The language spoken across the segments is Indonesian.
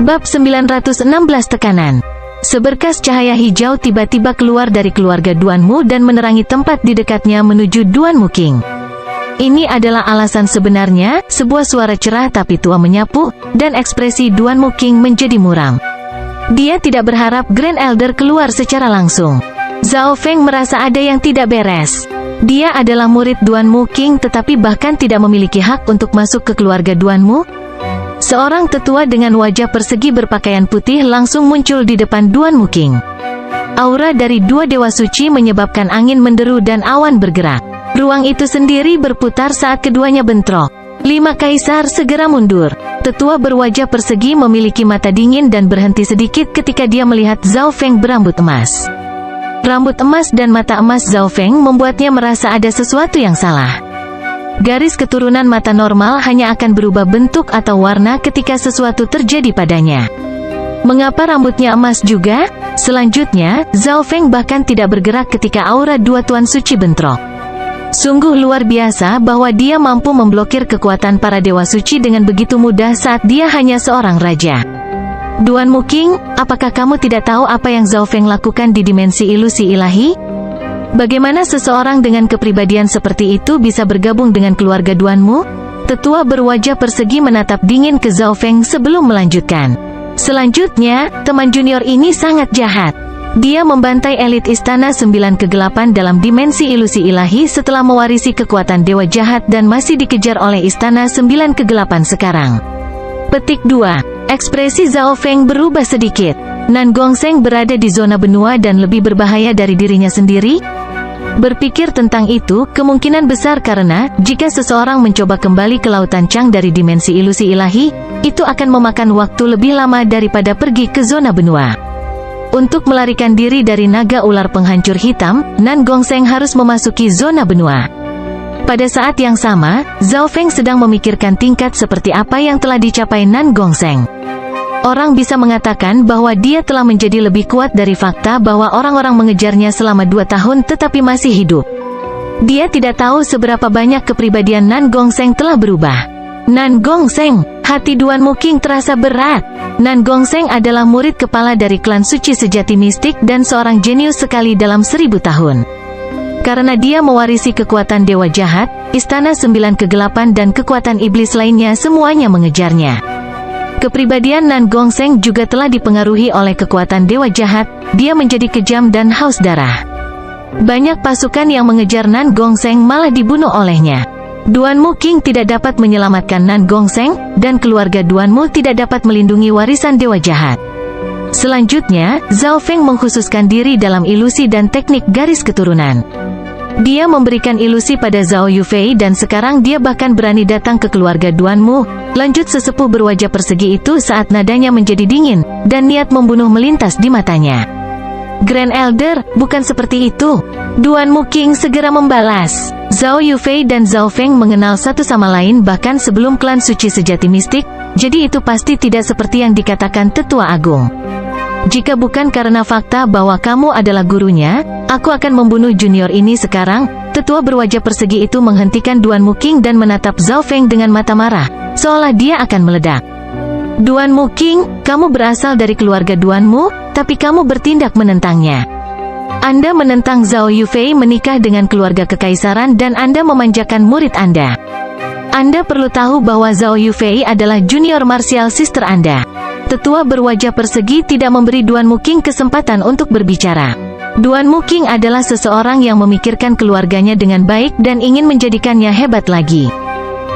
Bab 916 Tekanan. Seberkas cahaya hijau tiba-tiba keluar dari keluarga Duanmu dan menerangi tempat di dekatnya menuju Duanmu King. Ini adalah alasan sebenarnya, sebuah suara cerah tapi tua menyapu, dan ekspresi Duanmu King menjadi muram. Dia tidak berharap Grand Elder keluar secara langsung. Zhao Feng merasa ada yang tidak beres. Dia adalah murid Duanmu King tetapi bahkan tidak memiliki hak untuk masuk ke keluarga Duanmu. Seorang tetua dengan wajah persegi berpakaian putih langsung muncul di depan Duanmu King. Aura dari dua dewa suci menyebabkan angin menderu dan awan bergerak. Ruang itu sendiri berputar saat keduanya bentrok. 5 kaisar segera mundur. Tetua berwajah persegi memiliki mata dingin dan berhenti sedikit ketika dia melihat Zhao Feng berambut emas. Rambut emas dan mata emas Zhao Feng membuatnya merasa ada sesuatu yang salah. Garis keturunan mata normal hanya akan berubah bentuk atau warna ketika sesuatu terjadi padanya. Mengapa rambutnya emas juga? Selanjutnya, Zhao Feng bahkan tidak bergerak ketika aura dua tuan suci bentrok. Sungguh luar biasa bahwa dia mampu memblokir kekuatan para dewa suci dengan begitu mudah saat dia hanya seorang raja. Duanmu King, apakah kamu tidak tahu apa yang Zhao Feng lakukan di dimensi ilusi ilahi? Bagaimana seseorang dengan kepribadian seperti itu bisa bergabung dengan keluarga Duanmu? Tetua berwajah persegi menatap dingin ke Zhao Feng sebelum melanjutkan. Selanjutnya, teman junior ini sangat jahat. Dia membantai elit Istana 9 Kegelapan dalam dimensi ilusi ilahi setelah mewarisi kekuatan dewa jahat dan masih dikejar oleh Istana 9 Kegelapan sekarang. Petik 2. Ekspresi Zhao Feng berubah sedikit. Nan Gongsheng berada di zona benua dan lebih berbahaya dari dirinya sendiri? Berpikir tentang itu, kemungkinan besar karena, jika seseorang mencoba kembali ke lautan Chang dari dimensi ilusi ilahi, itu akan memakan waktu lebih lama daripada pergi ke zona benua. Untuk melarikan diri dari naga ular penghancur hitam, Nan Gongsheng harus memasuki zona benua. Pada saat yang sama, Zhao Feng sedang memikirkan tingkat seperti apa yang telah dicapai Nan Gongsheng. Orang bisa mengatakan bahwa dia telah menjadi lebih kuat dari fakta bahwa orang-orang mengejarnya selama 2 tahun tetapi masih hidup. Dia tidak tahu seberapa banyak kepribadian Nan Gongsheng telah berubah. Nan Gongsheng, hati Duanmu King terasa berat. Nan Gongsheng adalah murid kepala dari klan suci sejati mistik dan seorang jenius sekali dalam 1000 tahun. Karena dia mewarisi kekuatan dewa jahat, Istana 9 Kegelapan dan kekuatan iblis lainnya semuanya mengejarnya. Kepribadian Nan Gongsheng juga telah dipengaruhi oleh kekuatan dewa jahat, dia menjadi kejam dan haus darah. Banyak pasukan yang mengejar Nan Gongsheng malah dibunuh olehnya. Duanmu King tidak dapat menyelamatkan Nan Gongsheng, dan keluarga Duanmu tidak dapat melindungi warisan dewa jahat. Selanjutnya, Zhao Feng mengkhususkan diri dalam ilusi dan teknik garis keturunan. Dia memberikan ilusi pada Zhao Yufei dan sekarang dia bahkan berani datang ke keluarga Duanmu. Lanjut sesepuh berwajah persegi itu saat nadanya menjadi dingin, dan niat membunuh melintas di matanya. Grand Elder, bukan seperti itu. Duanmu King segera membalas. Zhao Yufei dan Zhao Feng mengenal satu sama lain bahkan sebelum klan suci sejati mistik, jadi itu pasti tidak seperti yang dikatakan Tetua Agung. Jika bukan karena fakta bahwa kamu adalah gurunya, aku akan membunuh junior ini sekarang. Tetua berwajah persegi itu menghentikan Duanmu King dan menatap Zhao Feng dengan mata marah, seolah dia akan meledak. Duanmu King, kamu berasal dari keluarga Duanmu, tapi kamu bertindak menentangnya. Anda menentang Zhao Yufei menikah dengan keluarga kekaisaran dan Anda memanjakan murid Anda. Anda perlu tahu bahwa Zhao Yufei adalah junior martial sister Anda. Tetua berwajah persegi tidak memberi Duanmu King kesempatan untuk berbicara. Duanmu King adalah seseorang yang memikirkan keluarganya dengan baik dan ingin menjadikannya hebat lagi.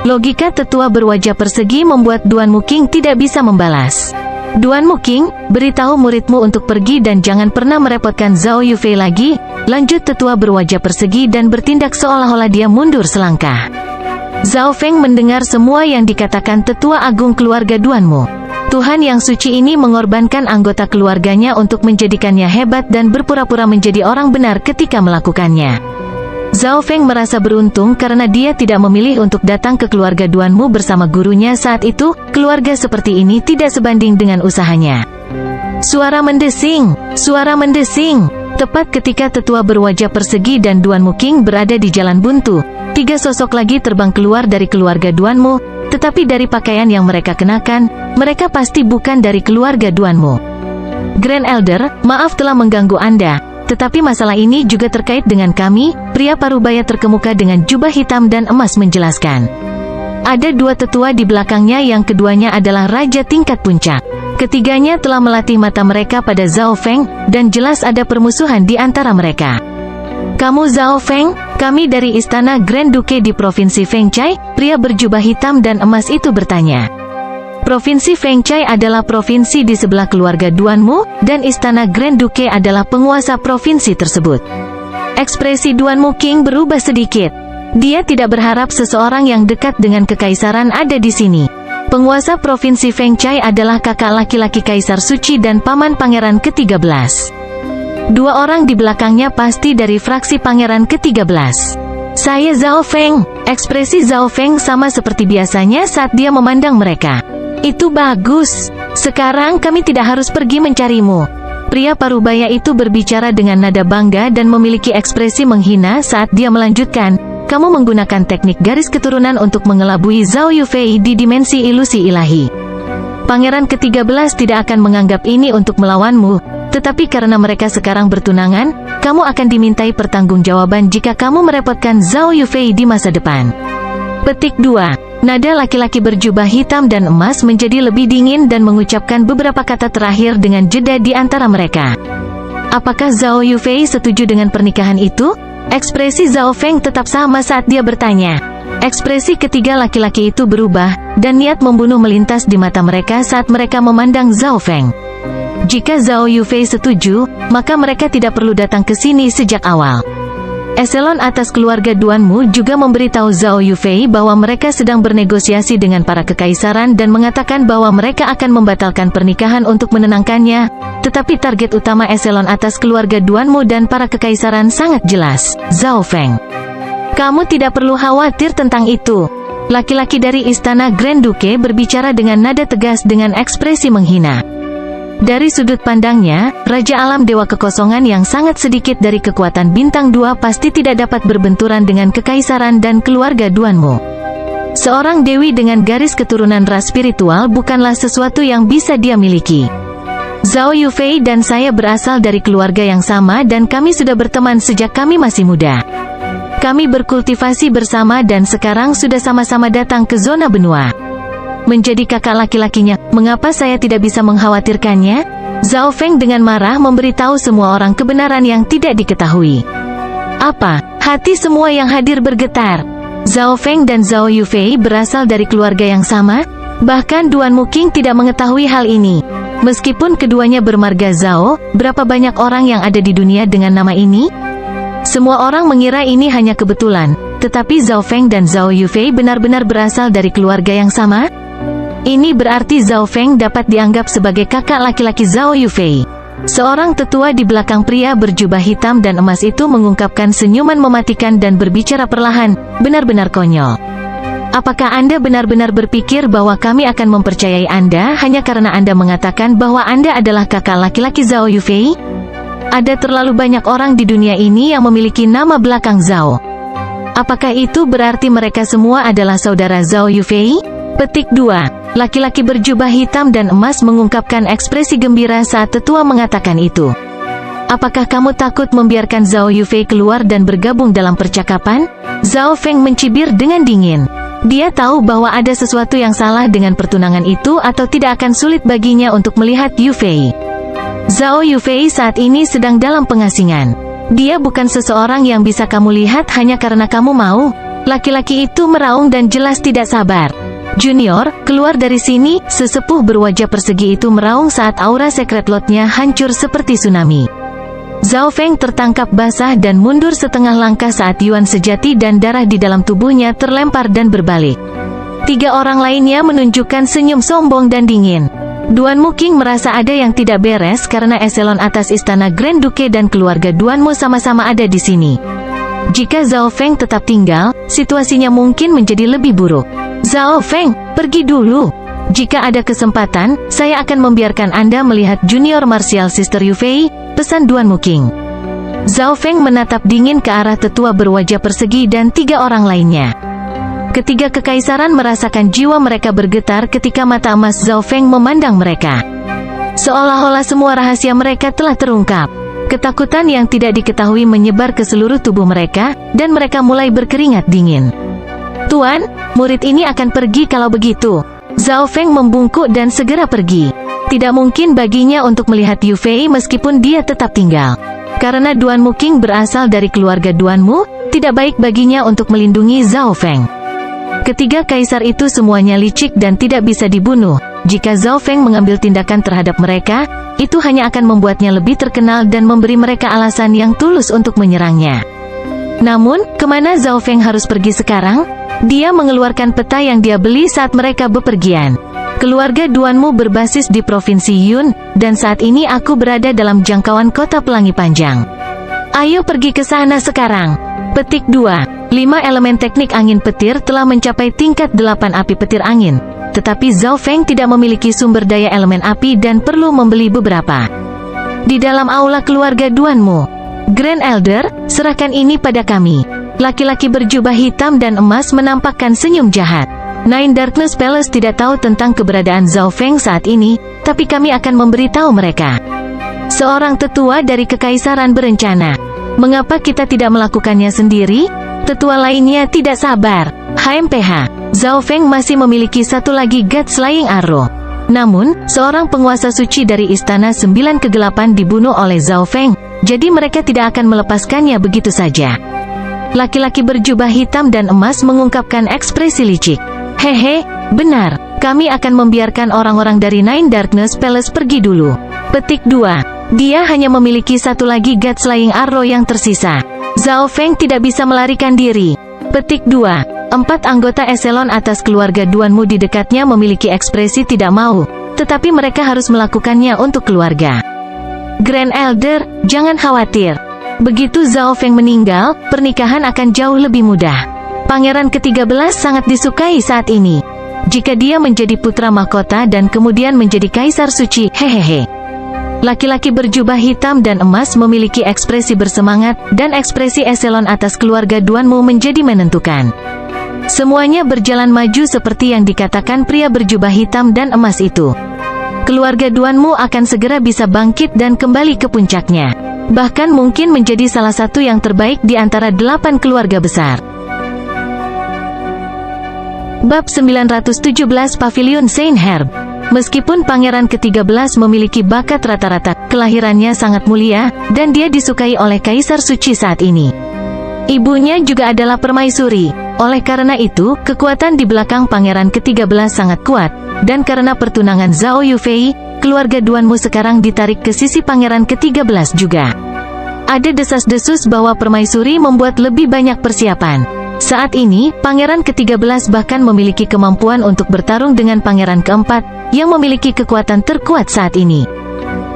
Logika tetua berwajah persegi membuat Duanmu King tidak bisa membalas. Duanmu King, beritahu muridmu untuk pergi dan jangan pernah merepotkan Zhao Yufei lagi. Lanjut tetua berwajah persegi dan bertindak seolah-olah dia mundur selangkah. Zhao Feng mendengar semua yang dikatakan tetua agung keluarga Duanmu. Tuhan yang suci ini mengorbankan anggota keluarganya untuk menjadikannya hebat dan berpura-pura menjadi orang benar ketika melakukannya. Zhao Feng merasa beruntung karena dia tidak memilih untuk datang ke keluarga Duanmu bersama gurunya saat itu. Keluarga seperti ini tidak sebanding dengan usahanya. Suara mendesing, suara mendesing. Tepat ketika tetua berwajah persegi dan Duanmu King berada di jalan buntu, 3 sosok lagi terbang keluar dari keluarga Duanmu. Tetapi dari pakaian yang mereka kenakan, mereka pasti bukan dari keluarga Duanmu. Grand Elder, maaf telah mengganggu Anda, tetapi masalah ini juga terkait dengan kami, pria parubaya terkemuka dengan jubah hitam dan emas menjelaskan. Ada dua tetua di belakangnya yang keduanya adalah raja tingkat puncak. Ketiganya telah melatih mata mereka pada Zhao Feng, dan jelas ada permusuhan di antara mereka. Kamu Zhao Feng? Kami dari Istana Grand Duke di Provinsi Fengchai, pria berjubah hitam dan emas itu bertanya. Provinsi Fengchai adalah provinsi di sebelah keluarga Duanmu, dan Istana Grand Duke adalah penguasa provinsi tersebut. Ekspresi Duanmu King berubah sedikit. Dia tidak berharap seseorang yang dekat dengan kekaisaran ada di sini. Penguasa provinsi Fengchai adalah kakak laki-laki Kaisar Suci dan paman pangeran ke-13. Dua orang di belakangnya pasti dari fraksi pangeran ke-13. Saya Zhao Feng. Ekspresi Zhao Feng sama seperti biasanya saat dia memandang mereka. Itu bagus. Sekarang kami tidak harus pergi mencarimu. Pria parubaya itu berbicara dengan nada bangga dan memiliki ekspresi menghina saat dia melanjutkan. Kamu menggunakan teknik garis keturunan untuk mengelabui Zhao Yufei di dimensi ilusi ilahi. Pangeran ke-13 tidak akan menganggap ini untuk melawanmu. Tetapi karena mereka sekarang bertunangan, kamu akan dimintai pertanggungjawaban jika kamu merepotkan Zhao Yufei di masa depan. Petik 2. Nada laki-laki berjubah hitam dan emas menjadi lebih dingin dan mengucapkan beberapa kata terakhir dengan jeda di antara mereka. Apakah Zhao Yufei setuju dengan pernikahan itu? Ekspresi Zhao Feng tetap sama saat dia bertanya. Ekspresi ketiga laki-laki itu berubah, dan niat membunuh melintas di mata mereka saat mereka memandang Zhao Feng. Jika Zhao Yufei setuju, maka mereka tidak perlu datang ke sini sejak awal. Eselon atas keluarga Duanmu juga memberitahu Zhao Yufei bahwa mereka sedang bernegosiasi dengan para kekaisaran dan mengatakan bahwa mereka akan membatalkan pernikahan untuk menenangkannya. Tetapi target utama eselon atas keluarga Duanmu dan para kekaisaran sangat jelas, Zhao Feng. Kamu tidak perlu khawatir tentang itu. Laki-laki dari Istana Grand Duke berbicara dengan nada tegas dengan ekspresi menghina. Dari sudut pandangnya, Raja Alam Dewa Kekosongan yang sangat sedikit dari kekuatan Bintang 2 pasti tidak dapat berbenturan dengan kekaisaran dan keluarga Duanmu. Seorang dewi dengan garis keturunan ras spiritual bukanlah sesuatu yang bisa dia miliki. Zhao Yufei dan saya berasal dari keluarga yang sama dan kami sudah berteman sejak kami masih muda. Kami berkultivasi bersama dan sekarang sudah sama-sama datang ke zona benua. Menjadi kakak laki-lakinya, mengapa saya tidak bisa mengkhawatirkannya? Zhao Feng dengan marah memberitahu semua orang kebenaran yang tidak diketahui. Apa? Hati semua yang hadir bergetar. Zhao Feng dan Zhao Yufei berasal dari keluarga yang sama? Bahkan Duanmu King tidak mengetahui hal ini. Meskipun keduanya bermarga Zhao, berapa banyak orang yang ada di dunia dengan nama ini? Semua orang mengira ini hanya kebetulan, tetapi Zhao Feng dan Zhao Yufei benar-benar berasal dari keluarga yang sama? Ini berarti Zhao Feng dapat dianggap sebagai kakak laki-laki Zhao Yufei. Seorang tetua di belakang pria berjubah hitam dan emas itu mengungkapkan senyuman mematikan dan berbicara perlahan, benar-benar konyol. Apakah Anda benar-benar berpikir bahwa kami akan mempercayai Anda hanya karena Anda mengatakan bahwa Anda adalah kakak laki-laki Zhao Yufei? Ada terlalu banyak orang di dunia ini yang memiliki nama belakang Zhao. Apakah itu berarti mereka semua adalah saudara Zhao Yufei? Petik 2. Laki-laki berjubah hitam dan emas mengungkapkan ekspresi gembira saat tetua mengatakan itu. Apakah kamu takut membiarkan Zhao Yufei keluar dan bergabung dalam percakapan? Zhao Feng mencibir dengan dingin. Dia tahu bahwa ada sesuatu yang salah dengan pertunangan itu atau tidak akan sulit baginya untuk melihat Yufei. Zhao Yufei saat ini sedang dalam pengasingan. Dia bukan seseorang yang bisa kamu lihat hanya karena kamu mau. Laki-laki itu meraung dan jelas tidak sabar. Junior, keluar dari sini, sesepuh berwajah persegi itu meraung saat aura secret lotnya hancur seperti tsunami. Zhao Feng tertangkap basah dan mundur setengah langkah saat Yuan sejati dan darah di dalam tubuhnya terlempar dan berbalik. Tiga orang lainnya menunjukkan senyum sombong dan dingin. Duanmu King merasa ada yang tidak beres karena eselon atas Istana Grand Duke dan keluarga Duanmu sama-sama ada di sini. Jika Zhao Feng tetap tinggal, situasinya mungkin menjadi lebih buruk. Zhao Feng, pergi dulu. Jika ada kesempatan, saya akan membiarkan Anda melihat Junior Martial Sister Yufei, pesan Duanmu King. Zhao Feng menatap dingin ke arah tetua berwajah persegi dan tiga orang lainnya. Ketiga kekaisaran merasakan jiwa mereka bergetar ketika mata emas Zhao Feng memandang mereka. Seolah-olah semua rahasia mereka telah terungkap. Ketakutan yang tidak diketahui menyebar ke seluruh tubuh mereka, dan mereka mulai berkeringat dingin. Tuan, murid ini akan pergi kalau begitu. Zhao Feng membungkuk dan segera pergi. Tidak mungkin baginya untuk melihat Yu Fei meskipun dia tetap tinggal. Karena Duan Muking berasal dari keluarga Duanmu, tidak baik baginya untuk melindungi Zhao Feng. Ketiga kaisar itu semuanya licik dan tidak bisa dibunuh. Jika Zhao Feng mengambil tindakan terhadap mereka, itu hanya akan membuatnya lebih terkenal dan memberi mereka alasan yang tulus untuk menyerangnya. Namun, kemana Zhao Feng harus pergi sekarang? Dia mengeluarkan peta yang dia beli saat mereka bepergian. Keluarga Duanmu berbasis di Provinsi Yun, dan saat ini aku berada dalam jangkauan kota Pelangi Panjang. Ayo pergi ke sana sekarang. Petik 2. 5 elemen teknik angin petir telah mencapai tingkat 8 api petir angin. Tetapi Zhao Feng tidak memiliki sumber daya elemen api dan perlu membeli beberapa. Di dalam aula keluarga Duanmu, Grand Elder, serahkan ini pada kami. Laki-laki berjubah hitam dan emas menampakkan senyum jahat. Nine Darkness Palace tidak tahu tentang keberadaan Zhao Feng saat ini, tapi kami akan memberitahu mereka. Seorang tetua dari kekaisaran berencana. Mengapa kita tidak melakukannya sendiri? Tetua lainnya tidak sabar. HMPH, Zhao Feng masih memiliki satu lagi God Slaying Arrow. Namun, seorang penguasa suci dari Istana Sembilan Kegelapan dibunuh oleh Zhao Feng, jadi mereka tidak akan melepaskannya begitu saja. Laki-laki berjubah hitam dan emas mengungkapkan ekspresi licik. Hehe, benar, kami akan membiarkan orang-orang dari Nine Darkness Palace pergi dulu. Petik 2. Dia hanya memiliki satu lagi God Slaying Arrow yang tersisa. Zhao Feng tidak bisa melarikan diri. Petik 2. 4 anggota eselon atas keluarga Duanmu di dekatnya memiliki ekspresi tidak mau, tetapi mereka harus melakukannya untuk keluarga. Grand Elder, jangan khawatir. Begitu Zhao Feng meninggal, pernikahan akan jauh lebih mudah. Pangeran ke-13 sangat disukai saat ini. Jika dia menjadi putra mahkota dan kemudian menjadi kaisar suci, hehehe. Laki-laki berjubah hitam dan emas memiliki ekspresi bersemangat, dan ekspresi eselon atas keluarga Duanmu menjadi menentukan. Semuanya berjalan maju seperti yang dikatakan pria berjubah hitam dan emas itu. Keluarga Duanmu akan segera bisa bangkit dan kembali ke puncaknya. Bahkan mungkin menjadi salah satu yang terbaik di antara 8 keluarga besar. Bab 917 Pavilion Saint Herb. Meskipun Pangeran ke-13 memiliki bakat rata-rata, kelahirannya sangat mulia, dan dia disukai oleh Kaisar Suci saat ini. Ibunya juga adalah permaisuri. Oleh karena itu, kekuatan di belakang Pangeran ke-13 sangat kuat, dan karena pertunangan Zhao Yufei, keluarga Duanmu sekarang ditarik ke sisi Pangeran ke-13 juga. Ada desas-desus bahwa permaisuri membuat lebih banyak persiapan. Saat ini, Pangeran ke-13 bahkan memiliki kemampuan untuk bertarung dengan Pangeran ke-4, yang memiliki kekuatan terkuat saat ini.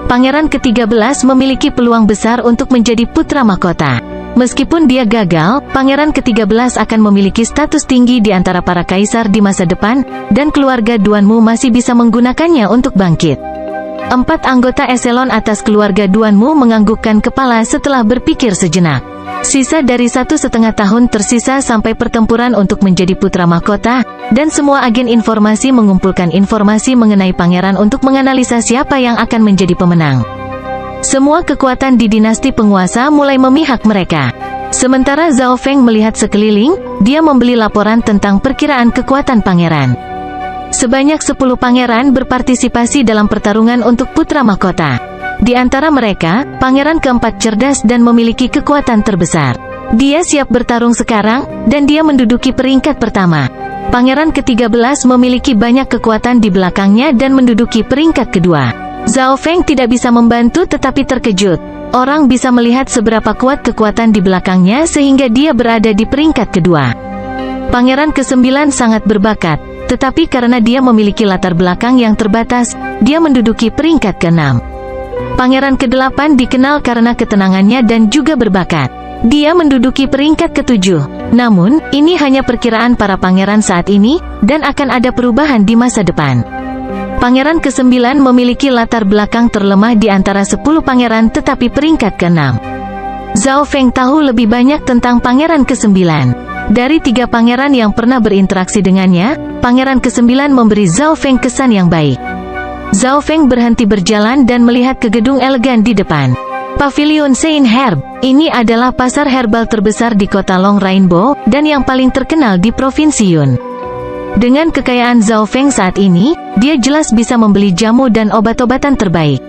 Pangeran ke-13 memiliki peluang besar untuk menjadi putra mahkota. Meskipun dia gagal, Pangeran ke-13 akan memiliki status tinggi di antara para kaisar di masa depan, dan keluarga Duanmu masih bisa menggunakannya untuk bangkit. 4 anggota eselon atas keluarga Duanmu menganggukkan kepala setelah berpikir sejenak. Sisa dari 1,5 tahun tersisa sampai pertempuran untuk menjadi putra mahkota, dan semua agen informasi mengumpulkan informasi mengenai pangeran untuk menganalisa siapa yang akan menjadi pemenang. Semua kekuatan di dinasti penguasa mulai memihak mereka. Sementara Zhao Feng melihat sekeliling, dia membeli laporan tentang perkiraan kekuatan pangeran. Sebanyak 10 pangeran berpartisipasi dalam pertarungan untuk putra mahkota. Di antara mereka, Pangeran ke-4 cerdas dan memiliki kekuatan terbesar. Dia siap bertarung sekarang, dan dia menduduki peringkat pertama. Pangeran ke-13 memiliki banyak kekuatan di belakangnya dan menduduki peringkat kedua. Zhao Feng tidak bisa membantu tetapi terkejut. Orang bisa melihat seberapa kuat kekuatan di belakangnya sehingga dia berada di peringkat kedua. Pangeran ke-9 sangat berbakat, tetapi karena dia memiliki latar belakang yang terbatas, dia menduduki peringkat ke-6. Pangeran ke-8 dikenal karena ketenangannya dan juga berbakat. Dia menduduki peringkat ke-7. Namun, ini hanya perkiraan para pangeran saat ini, dan akan ada perubahan di masa depan. Pangeran ke-9 memiliki latar belakang terlemah di antara 10 pangeran tetapi peringkat ke-6. Zhao Feng tahu lebih banyak tentang Pangeran ke-9. Dari 3 pangeran yang pernah berinteraksi dengannya, pangeran ke-9 memberi Zhao Feng kesan yang baik. Zhao Feng berhenti berjalan dan melihat ke gedung elegan di depan. Pavilion Saint Herb, ini adalah pasar herbal terbesar di kota Long Rainbow, dan yang paling terkenal di Provinsi Yun. Dengan kekayaan Zhao Feng saat ini, dia jelas bisa membeli jamu dan obat-obatan terbaik.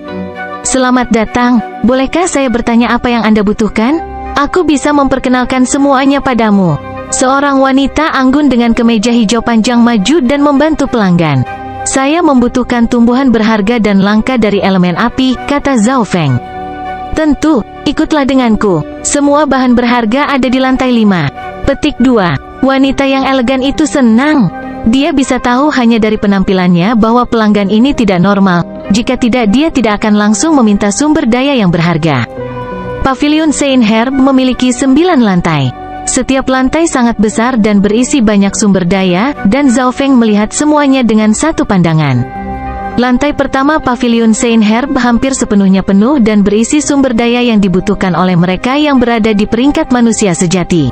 Selamat datang, bolehkah saya bertanya apa yang Anda butuhkan? Aku bisa memperkenalkan semuanya padamu. Seorang wanita anggun dengan kemeja hijau panjang maju dan membantu pelanggan. Saya membutuhkan tumbuhan berharga dan langka dari elemen api, kata Zhao Feng. Tentu, ikutlah denganku. Semua bahan berharga ada di lantai 5. Petik 2. Wanita yang elegan itu senang. Dia bisa tahu hanya dari penampilannya bahwa pelanggan ini tidak normal. Jika tidak, dia tidak akan langsung meminta sumber daya yang berharga. Pavilion Saint Herb memiliki 9 lantai. Setiap lantai sangat besar dan berisi banyak sumber daya, dan Zhao Feng melihat semuanya dengan satu pandangan. Lantai pertama Pavilion Saint Herb hampir sepenuhnya penuh dan berisi sumber daya yang dibutuhkan oleh mereka yang berada di peringkat manusia sejati.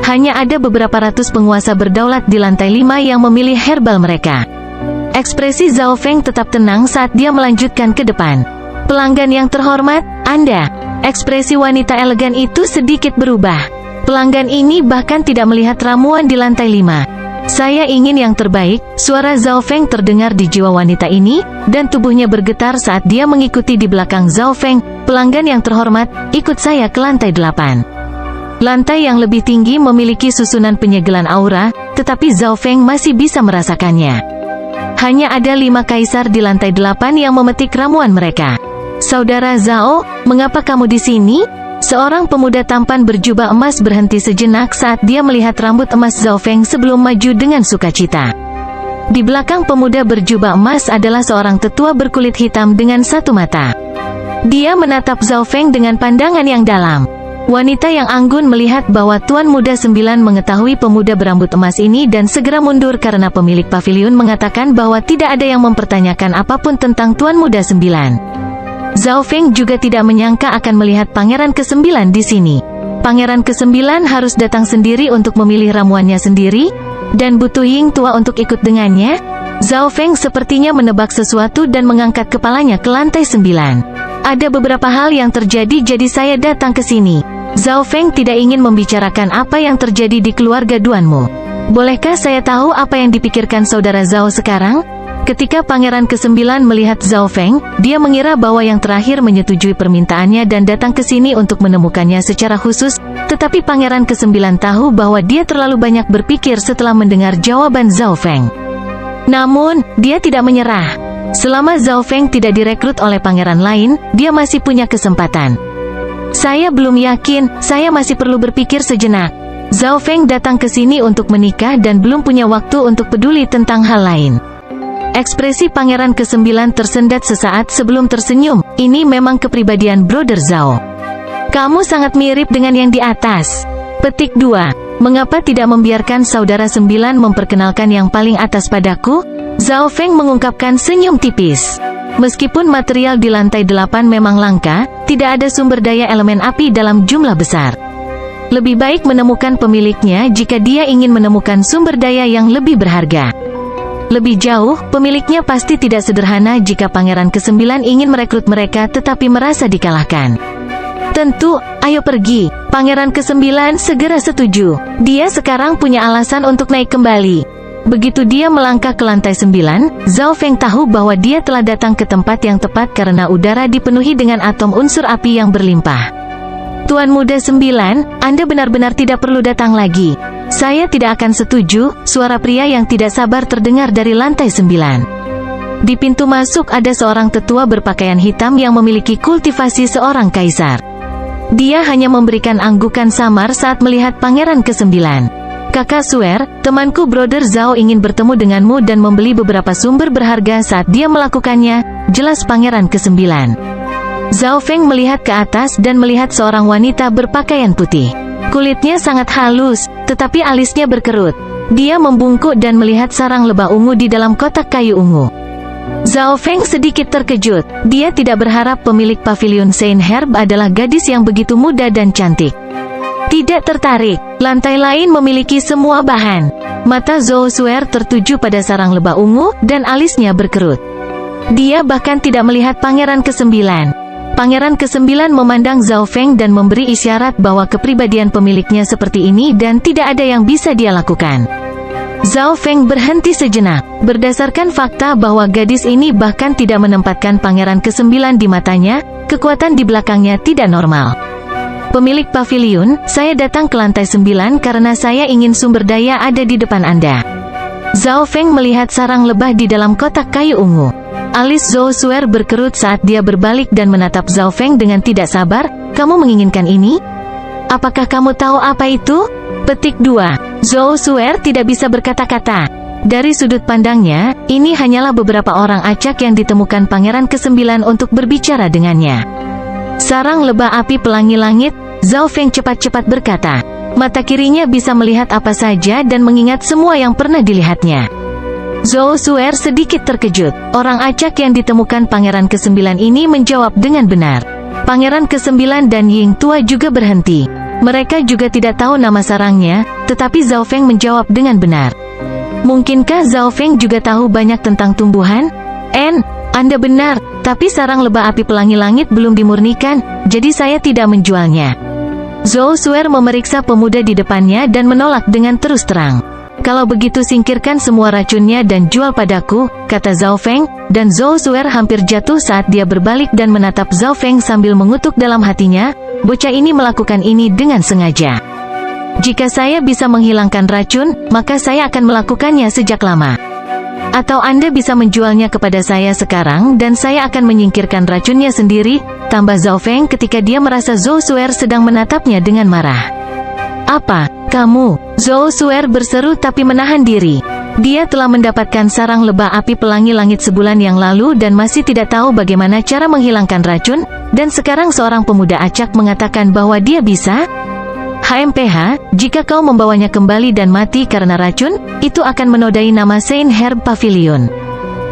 Hanya ada beberapa ratus penguasa berdaulat di lantai 5 yang memilih herbal mereka. Ekspresi Zhao Feng tetap tenang saat dia melanjutkan ke depan. Pelanggan yang terhormat, Anda. Ekspresi wanita elegan itu sedikit berubah. Pelanggan ini bahkan tidak melihat ramuan di lantai 5. Saya ingin yang terbaik, suara Zhao Feng terdengar di jiwa wanita ini, dan tubuhnya bergetar saat dia mengikuti di belakang Zhao Feng. Pelanggan yang terhormat, ikut saya ke lantai 8. Lantai yang lebih tinggi memiliki susunan penyegelan aura, tetapi Zhao Feng masih bisa merasakannya. Hanya ada 5 kaisar di lantai 8 yang memetik ramuan mereka. Saudara Zhao, mengapa kamu di sini? Seorang pemuda tampan berjubah emas berhenti sejenak saat dia melihat rambut emas Zhao Feng sebelum maju dengan sukacita. Di belakang pemuda berjubah emas adalah seorang tetua berkulit hitam dengan satu mata. Dia menatap Zhao Feng dengan pandangan yang dalam. Wanita yang anggun melihat bahwa Tuan Muda 9 mengetahui pemuda berambut emas ini dan segera mundur karena pemilik pavilion mengatakan bahwa tidak ada yang mempertanyakan apapun tentang Tuan Muda 9. Zhao Feng juga tidak menyangka akan melihat pangeran ke-9 di sini. Pangeran ke-9 harus datang sendiri untuk memilih ramuannya sendiri, dan butuh Ying tua untuk ikut dengannya. Zhao Feng sepertinya menebak sesuatu dan mengangkat kepalanya ke lantai 9. Ada beberapa hal yang terjadi jadi saya datang ke sini. Zhao Feng tidak ingin membicarakan apa yang terjadi di keluarga Duanmu. Bolehkah saya tahu apa yang dipikirkan saudara Zhao sekarang? Ketika pangeran ke-9 melihat Zhao Feng, dia mengira bahwa yang terakhir menyetujui permintaannya dan datang ke sini untuk menemukannya secara khusus, tetapi pangeran ke-9 tahu bahwa dia terlalu banyak berpikir setelah mendengar jawaban Zhao Feng. Namun, dia tidak menyerah. Selama Zhao Feng tidak direkrut oleh pangeran lain, dia masih punya kesempatan. Saya belum yakin, saya masih perlu berpikir sejenak. Zhao Feng datang ke sini untuk menikah dan belum punya waktu untuk peduli tentang hal lain. Ekspresi pangeran ke-9 tersendat sesaat sebelum tersenyum. Ini memang kepribadian Brother Zhao. Kamu sangat mirip dengan yang di atas. Petik 2. Mengapa tidak membiarkan saudara 9 memperkenalkan yang paling atas padaku? Zhao Feng mengungkapkan senyum tipis. Meskipun material di lantai 8 memang langka, tidak ada sumber daya elemen api dalam jumlah besar. Lebih baik menemukan pemiliknya jika dia ingin menemukan sumber daya yang lebih berharga. Lebih jauh, pemiliknya pasti tidak sederhana jika pangeran ke-9 ingin merekrut mereka tetapi merasa dikalahkan. Tentu, ayo pergi. Pangeran ke-9 segera setuju. Dia sekarang punya alasan untuk naik kembali. Begitu dia melangkah ke lantai 9, Zhao Feng tahu bahwa dia telah datang ke tempat yang tepat karena udara dipenuhi dengan atom unsur api yang berlimpah. Tuan Muda 9, Anda benar-benar tidak perlu datang lagi. Saya tidak akan setuju, suara pria yang tidak sabar terdengar dari lantai 9. Di pintu masuk ada seorang tetua berpakaian hitam yang memiliki kultivasi seorang kaisar. Dia hanya memberikan anggukan samar saat melihat pangeran ke-9. Kakak Suer, temanku Brother Zhao ingin bertemu denganmu dan membeli beberapa sumber berharga saat dia melakukannya, jelas pangeran ke-9. Zhao Feng melihat ke atas dan melihat seorang wanita berpakaian putih. Kulitnya sangat halus, tetapi alisnya berkerut. Dia membungkuk dan melihat sarang lebah ungu di dalam kotak kayu ungu. Zhao Feng sedikit terkejut. Dia tidak berharap pemilik Pavilion Saint Herb adalah gadis yang begitu muda dan cantik. Tidak tertarik. Lantai lain memiliki semua bahan. Mata Zhou Suer tertuju pada sarang lebah ungu, dan alisnya berkerut. Dia bahkan tidak melihat Pangeran ke-9. Pangeran ke-9 memandang Zhao Feng dan memberi isyarat bahwa kepribadian pemiliknya seperti ini dan tidak ada yang bisa dia lakukan. Zhao Feng berhenti sejenak. Berdasarkan fakta bahwa gadis ini bahkan tidak menempatkan Pangeran ke-9 di matanya, kekuatan di belakangnya tidak normal. Pemilik pavilion, saya datang ke lantai 9 karena saya ingin sumber daya ada di depan Anda. Zhao Feng melihat sarang lebah di dalam kotak kayu ungu. Alis Zhou Suer berkerut saat dia berbalik dan menatap Zhao Feng dengan tidak sabar. Kamu menginginkan ini? Apakah kamu tahu apa itu? Petik 2. Zhou Suer tidak bisa berkata-kata. Dari sudut pandangnya, ini hanyalah beberapa orang acak yang ditemukan Pangeran ke-9 untuk berbicara dengannya. Sarang lebah api pelangi langit, Zhao Feng cepat-cepat berkata. Mata kirinya bisa melihat apa saja dan mengingat semua yang pernah dilihatnya. Zhou Suer sedikit terkejut. Orang acak yang ditemukan Pangeran ke-9 ini menjawab dengan benar. Pangeran ke-9 dan Ying Tua juga berhenti. Mereka juga tidak tahu nama sarangnya, tetapi Zhao Feng menjawab dengan benar. Mungkinkah Zhao Feng juga tahu banyak tentang tumbuhan? Anda benar, tapi sarang lebah api pelangi langit belum dimurnikan, jadi saya tidak menjualnya. Zhou Suer memeriksa pemuda di depannya dan menolak dengan terus terang. Kalau begitu singkirkan semua racunnya dan jual padaku, kata Zhao Feng, dan Zhou Suer hampir jatuh saat dia berbalik dan menatap Zhao Feng sambil mengutuk dalam hatinya, bocah ini melakukan ini dengan sengaja. Jika saya bisa menghilangkan racun, maka saya akan melakukannya sejak lama. Atau Anda bisa menjualnya kepada saya sekarang dan saya akan menyingkirkan racunnya sendiri, tambah Zhao Feng ketika dia merasa Zhou Suer sedang menatapnya dengan marah. Apa? Kamu? Zhou Suer berseru tapi menahan diri. Dia telah mendapatkan sarang lebah api pelangi langit sebulan yang lalu dan masih tidak tahu bagaimana cara menghilangkan racun, dan sekarang seorang pemuda acak mengatakan bahwa dia bisa? HMPH, jika kau membawanya kembali dan mati karena racun, itu akan menodai nama Saint Herb Pavilion.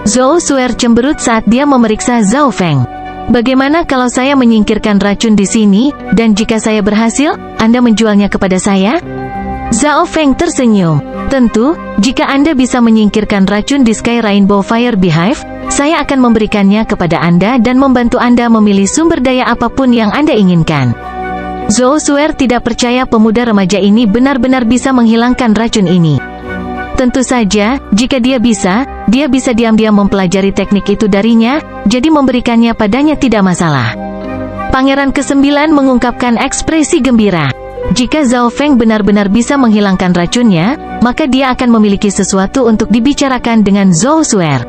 Zhou Suer cemberut saat dia memeriksa Zhao Feng. Bagaimana kalau saya menyingkirkan racun di sini, dan jika saya berhasil, Anda menjualnya kepada saya? Zhao Feng tersenyum. Tentu, jika Anda bisa menyingkirkan racun di Sky Rainbow Fire Beehive, saya akan memberikannya kepada Anda dan membantu Anda memilih sumber daya apapun yang Anda inginkan. Zhou Suer tidak percaya pemuda remaja ini benar-benar bisa menghilangkan racun ini. Tentu saja, jika dia bisa diam-diam mempelajari teknik itu darinya, jadi memberikannya padanya tidak masalah. Pangeran ke-9 mengungkapkan ekspresi gembira. Jika Zhao Feng benar-benar bisa menghilangkan racunnya, maka dia akan memiliki sesuatu untuk dibicarakan dengan Zhou Suer.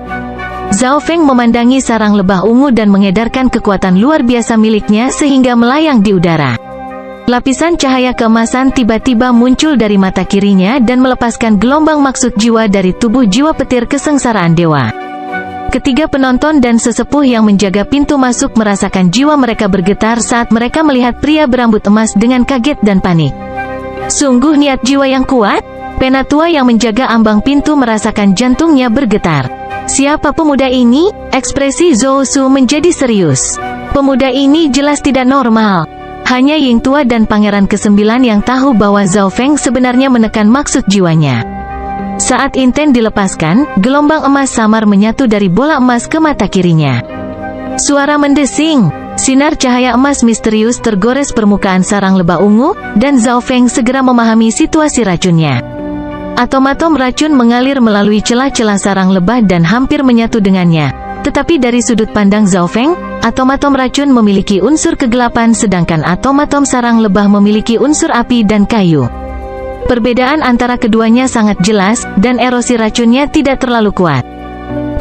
Zhao Feng memandangi sarang lebah ungu dan mengedarkan kekuatan luar biasa miliknya sehingga melayang di udara. Lapisan cahaya keemasan tiba-tiba muncul dari mata kirinya dan melepaskan gelombang maksud jiwa dari tubuh jiwa petir kesengsaraan dewa. Ketiga penonton dan sesepuh yang menjaga pintu masuk merasakan jiwa mereka bergetar saat mereka melihat pria berambut emas dengan kaget dan panik. Sungguh niat jiwa yang kuat. Penatua yang menjaga ambang pintu merasakan jantungnya bergetar. Siapa pemuda ini? Ekspresi Zhou Su menjadi serius. Pemuda ini jelas tidak normal. Hanya Ying Tua dan Pangeran ke-9 yang tahu bahwa Zhao Feng sebenarnya menekan maksud jiwanya. Saat inten dilepaskan, gelombang emas samar menyatu dari bola emas ke mata kirinya. Suara mendesing. Sinar cahaya emas misterius tergores permukaan sarang lebah ungu, dan Zhao Feng segera memahami situasi racunnya. Atom-atom racun mengalir melalui celah-celah sarang lebah dan hampir menyatu dengannya. Tetapi dari sudut pandang Zhao Feng, atom-atom racun memiliki unsur kegelapan sedangkan atom-atom sarang lebah memiliki unsur api dan kayu. Perbedaan antara keduanya sangat jelas, dan erosi racunnya tidak terlalu kuat.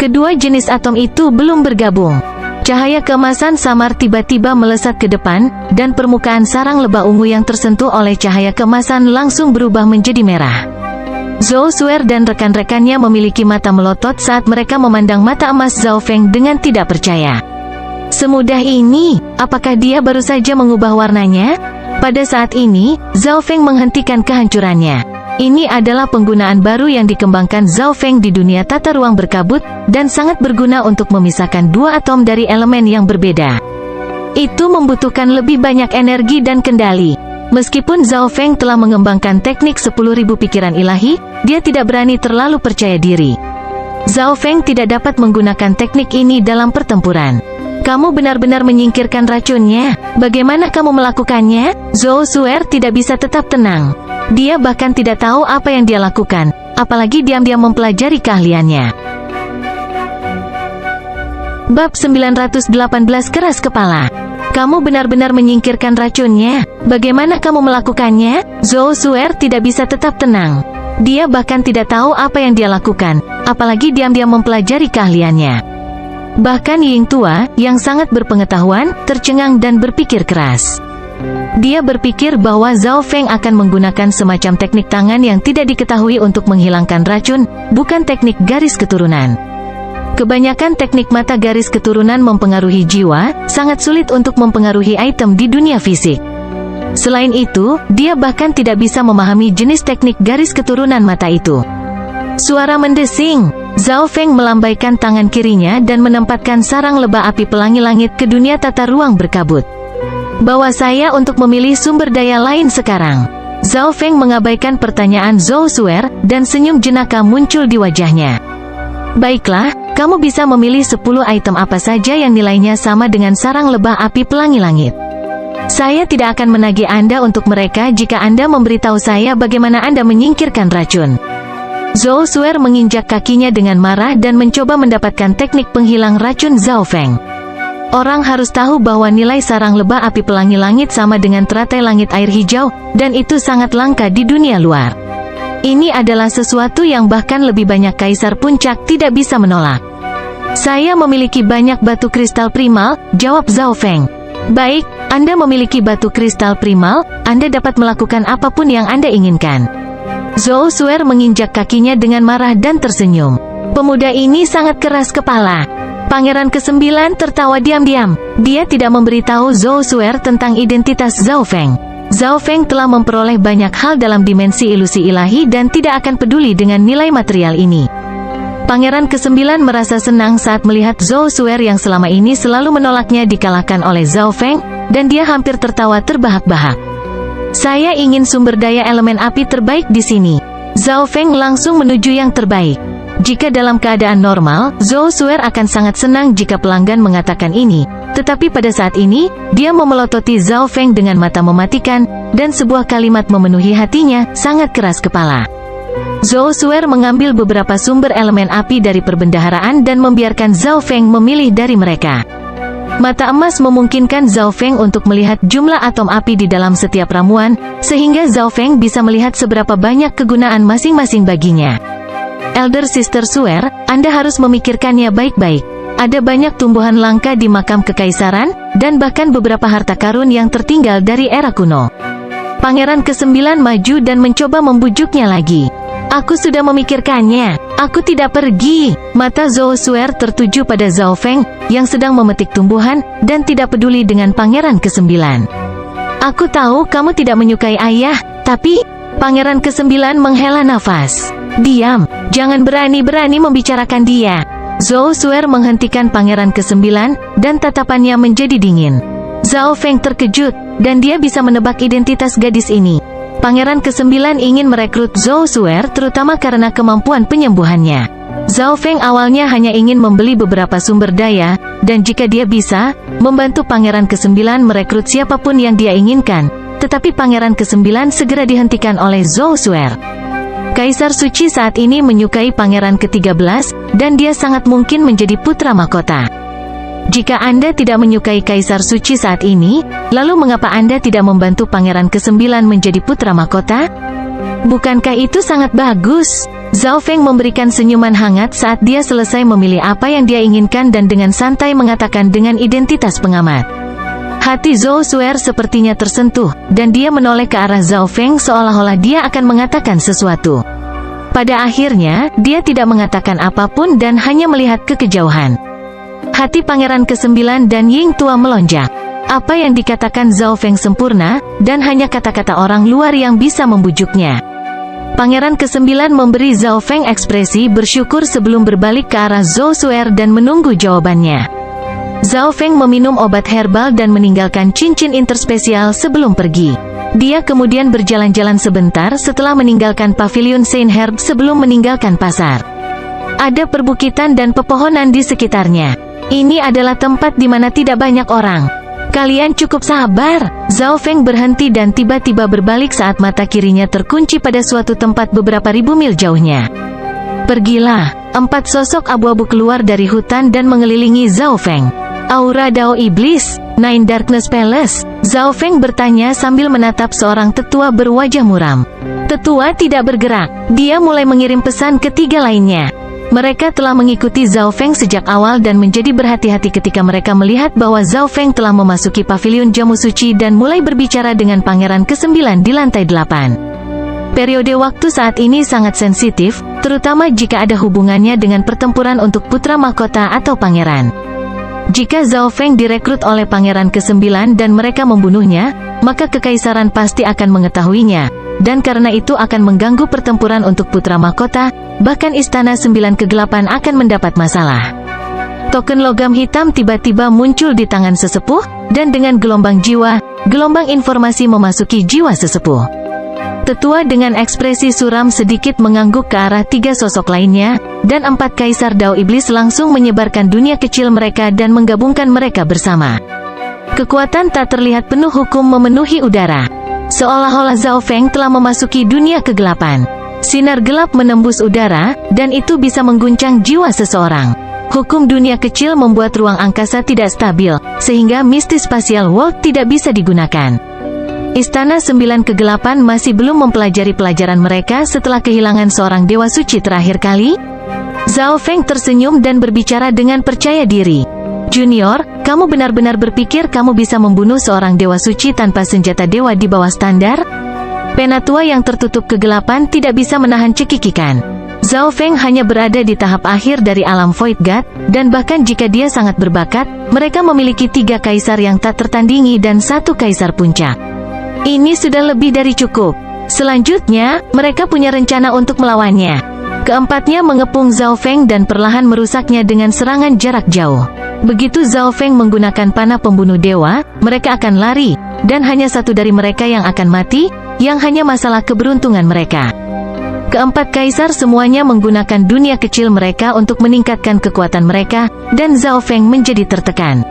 Kedua jenis atom itu belum bergabung. Cahaya keemasan samar tiba-tiba melesat ke depan, dan permukaan sarang lebah ungu yang tersentuh oleh cahaya keemasan langsung berubah menjadi merah. Zhou Suer dan rekan-rekannya memiliki mata melotot saat mereka memandang mata emas Zhao Feng dengan tidak percaya. Semudah ini, apakah dia baru saja mengubah warnanya? Pada saat ini, Zhao Feng menghentikan kehancurannya. Ini adalah penggunaan baru yang dikembangkan Zhao Feng di dunia tata ruang berkabut, dan sangat berguna untuk memisahkan dua atom dari elemen yang berbeda. Itu membutuhkan lebih banyak energi dan kendali. Meskipun Zhao Feng telah mengembangkan teknik 10.000 pikiran ilahi, dia tidak berani terlalu percaya diri. Zhao Feng tidak dapat menggunakan teknik ini dalam pertempuran. Kamu benar-benar menyingkirkan racunnya. Bagaimana kamu melakukannya? Zhou Suer tidak bisa tetap tenang. Dia bahkan tidak tahu apa yang dia lakukan, apalagi diam-diam mempelajari keahliannya. Bab 918 Keras Kepala. Kamu benar-benar menyingkirkan racunnya. Bagaimana kamu melakukannya? Zhou Suer tidak bisa tetap tenang. Dia bahkan tidak tahu apa yang dia lakukan, apalagi diam-diam mempelajari keahliannya. Bahkan Ying tua, yang sangat berpengetahuan, tercengang dan berpikir keras. Dia berpikir bahwa Zhao Feng akan menggunakan semacam teknik tangan yang tidak diketahui untuk menghilangkan racun, bukan teknik garis keturunan. Kebanyakan teknik mata garis keturunan mempengaruhi jiwa, sangat sulit untuk mempengaruhi item di dunia fisik. Selain itu, dia bahkan tidak bisa memahami jenis teknik garis keturunan mata itu. Suara mendesing. Zhao Feng melambaikan tangan kirinya dan menempatkan sarang lebah api pelangi langit ke dunia tata ruang berkabut. Bawa saya untuk memilih sumber daya lain sekarang. Zhao Feng mengabaikan pertanyaan Zhou Suer, dan senyum jenaka muncul di wajahnya. Baiklah, kamu bisa memilih 10 item apa saja yang nilainya sama dengan sarang lebah api pelangi langit. Saya tidak akan menagih Anda untuk mereka jika Anda memberitahu saya bagaimana Anda menyingkirkan racun. Zhou Suer menginjak kakinya dengan marah dan mencoba mendapatkan teknik penghilang racun Zhao Feng. Orang harus tahu bahwa nilai sarang lebah api pelangi langit sama dengan teratai langit air hijau, dan itu sangat langka di dunia luar. Ini adalah sesuatu yang bahkan lebih banyak kaisar puncak tidak bisa menolak. Saya memiliki banyak batu kristal primal, jawab Zhao Feng. Baik, Anda memiliki batu kristal primal, Anda dapat melakukan apapun yang Anda inginkan. Zhou Suer menginjak kakinya dengan marah dan tersenyum. Pemuda ini sangat keras kepala. Pangeran ke-9 tertawa diam-diam. Dia tidak memberitahu Zhou Suer tentang identitas Zhao Feng. Zhao Feng telah memperoleh banyak hal dalam dimensi ilusi ilahi dan tidak akan peduli dengan nilai material ini. Pangeran ke-9 merasa senang saat melihat Zhou Suer yang selama ini selalu menolaknya dikalahkan oleh Zhao Feng, dan dia hampir tertawa terbahak-bahak. Saya ingin sumber daya elemen api terbaik di sini. Zhao Feng langsung menuju yang terbaik. Jika dalam keadaan normal, Zhou Suer akan sangat senang jika pelanggan mengatakan ini. Tetapi pada saat ini, dia memelototi Zhao Feng dengan mata mematikan, dan sebuah kalimat memenuhi hatinya, sangat keras kepala. Zhou Suer mengambil beberapa sumber elemen api dari perbendaharaan dan membiarkan Zhao Feng memilih dari mereka. Mata emas memungkinkan Zhao Feng untuk melihat jumlah atom api di dalam setiap ramuan, sehingga Zhao Feng bisa melihat seberapa banyak kegunaan masing-masing baginya. Elder Sister Suer, Anda harus memikirkannya baik-baik. Ada banyak tumbuhan langka di makam kekaisaran, dan bahkan beberapa harta karun yang tertinggal dari era kuno. Pangeran ke-9 maju dan mencoba membujuknya lagi. Aku sudah memikirkannya. Aku tidak pergi. Mata Zhou Suer tertuju pada Zhao Feng, yang sedang memetik tumbuhan, dan tidak peduli dengan Pangeran ke-9. Aku tahu kamu tidak menyukai ayah, tapi... Pangeran ke-9 menghela nafas. Diam, jangan berani-berani membicarakan dia. Zhou Suer menghentikan Pangeran ke-9, dan tatapannya menjadi dingin. Zhao Feng terkejut, dan dia bisa menebak identitas gadis ini. Pangeran ke-9 ingin merekrut Zhou Suer terutama karena kemampuan penyembuhannya. Zhao Feng awalnya hanya ingin membeli beberapa sumber daya, dan jika dia bisa, membantu Pangeran ke-9 merekrut siapapun yang dia inginkan. Tetapi Pangeran ke-9 segera dihentikan oleh Zhou Suer. Kaisar Suci saat ini menyukai Pangeran ke-13, dan dia sangat mungkin menjadi putra mahkota. Jika Anda tidak menyukai Kaisar Suci saat ini, lalu mengapa Anda tidak membantu Pangeran ke-9 menjadi putra mahkota? Bukankah itu sangat bagus? Zhao Feng memberikan senyuman hangat saat dia selesai memilih apa yang dia inginkan dan dengan santai mengatakan dengan identitas pengamat. Hati Zhou Suer sepertinya tersentuh, dan dia menoleh ke arah Zhao Feng seolah-olah dia akan mengatakan sesuatu. Pada akhirnya, dia tidak mengatakan apapun dan hanya melihat ke kejauhan. Hati Pangeran ke-9 dan Ying tua melonjak. Apa yang dikatakan Zhao Feng sempurna, dan hanya kata-kata orang luar yang bisa membujuknya. Pangeran ke-9 memberi Zhao Feng ekspresi bersyukur sebelum berbalik ke arah Zhou Suer dan menunggu jawabannya. Zhao Feng meminum obat herbal dan meninggalkan cincin interspesial sebelum pergi. Dia kemudian berjalan-jalan sebentar setelah meninggalkan pavilion Saint Herb sebelum meninggalkan pasar. Ada perbukitan dan pepohonan di sekitarnya. Ini adalah tempat di mana tidak banyak orang. Kalian cukup sabar. Zhao Feng berhenti dan tiba-tiba berbalik saat mata kirinya terkunci pada suatu tempat beberapa ribu mil jauhnya. Pergilah. 4 sosok abu-abu keluar dari hutan dan mengelilingi Zhao Feng. Aura Dao Iblis, Nine Darkness Palace. Zhao Feng bertanya sambil menatap seorang tetua berwajah muram. Tetua tidak bergerak. Dia mulai mengirim pesan ke 3 lainnya. Mereka telah mengikuti Zhao Feng sejak awal dan menjadi berhati-hati ketika mereka melihat bahwa Zhao Feng telah memasuki pavilion jamu suci dan mulai berbicara dengan pangeran ke-9 di lantai 8. Periode waktu saat ini sangat sensitif, terutama jika ada hubungannya dengan pertempuran untuk putra mahkota atau pangeran. Jika Zhao Feng direkrut oleh pangeran ke-9 dan mereka membunuhnya, maka kekaisaran pasti akan mengetahuinya, dan karena itu akan mengganggu pertempuran untuk putra mahkota, bahkan istana 9 kegelapan akan mendapat masalah. Token logam hitam tiba-tiba muncul di tangan sesepuh, dan dengan gelombang jiwa, gelombang informasi memasuki jiwa sesepuh. Tetua dengan ekspresi suram sedikit mengangguk ke arah 3 sosok lainnya, dan 4 kaisar Dao Iblis langsung menyebarkan dunia kecil mereka dan menggabungkan mereka bersama. Kekuatan tak terlihat penuh hukum memenuhi udara. Seolah-olah Zhao Feng telah memasuki dunia kegelapan. Sinar gelap menembus udara, dan itu bisa mengguncang jiwa seseorang. Hukum dunia kecil membuat ruang angkasa tidak stabil, sehingga mistis spatial world tidak bisa digunakan. Istana 9 kegelapan masih belum mempelajari pelajaran mereka setelah kehilangan seorang dewa suci terakhir kali. Zhao Feng tersenyum dan berbicara dengan percaya diri. Junior, kamu benar-benar berpikir kamu bisa membunuh seorang dewa suci tanpa senjata dewa di bawah standar? Penatua yang tertutup kegelapan tidak bisa menahan cekikikan. Zhao Feng hanya berada di tahap akhir dari alam Void God, dan bahkan jika dia sangat berbakat, mereka memiliki 3 kaisar yang tak tertandingi dan 1 kaisar puncak. Ini sudah lebih dari cukup. Selanjutnya, mereka punya rencana untuk melawannya. Keempatnya mengepung Zhao Feng dan perlahan merusaknya dengan serangan jarak jauh. Begitu Zhao Feng menggunakan panah pembunuh dewa, mereka akan lari, dan hanya 1 dari mereka yang akan mati, yang hanya masalah keberuntungan mereka. Keempat kaisar semuanya menggunakan dunia kecil mereka untuk meningkatkan kekuatan mereka, dan Zhao Feng menjadi tertekan.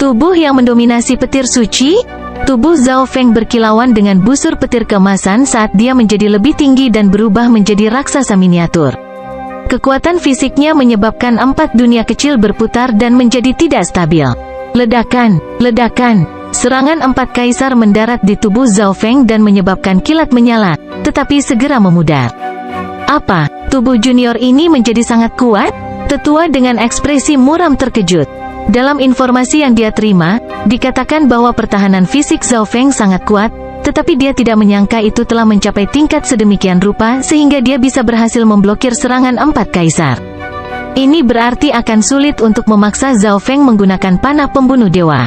Tubuh yang mendominasi petir suci. Tubuh Zhao Feng berkilauan dengan busur petir keemasan saat dia menjadi lebih tinggi dan berubah menjadi raksasa miniatur. Kekuatan fisiknya menyebabkan 4 dunia kecil berputar dan menjadi tidak stabil. Ledakan, ledakan. Serangan 4 kaisar mendarat di tubuh Zhao Feng dan menyebabkan kilat menyala, tetapi segera memudar. Apa? Tubuh junior ini menjadi sangat kuat? Tetua dengan ekspresi muram terkejut. Dalam informasi yang dia terima, dikatakan bahwa pertahanan fisik Zhao Feng sangat kuat, tetapi dia tidak menyangka itu telah mencapai tingkat sedemikian rupa sehingga dia bisa berhasil memblokir serangan 4 kaisar. Ini berarti akan sulit untuk memaksa Zhao Feng menggunakan panah pembunuh dewa.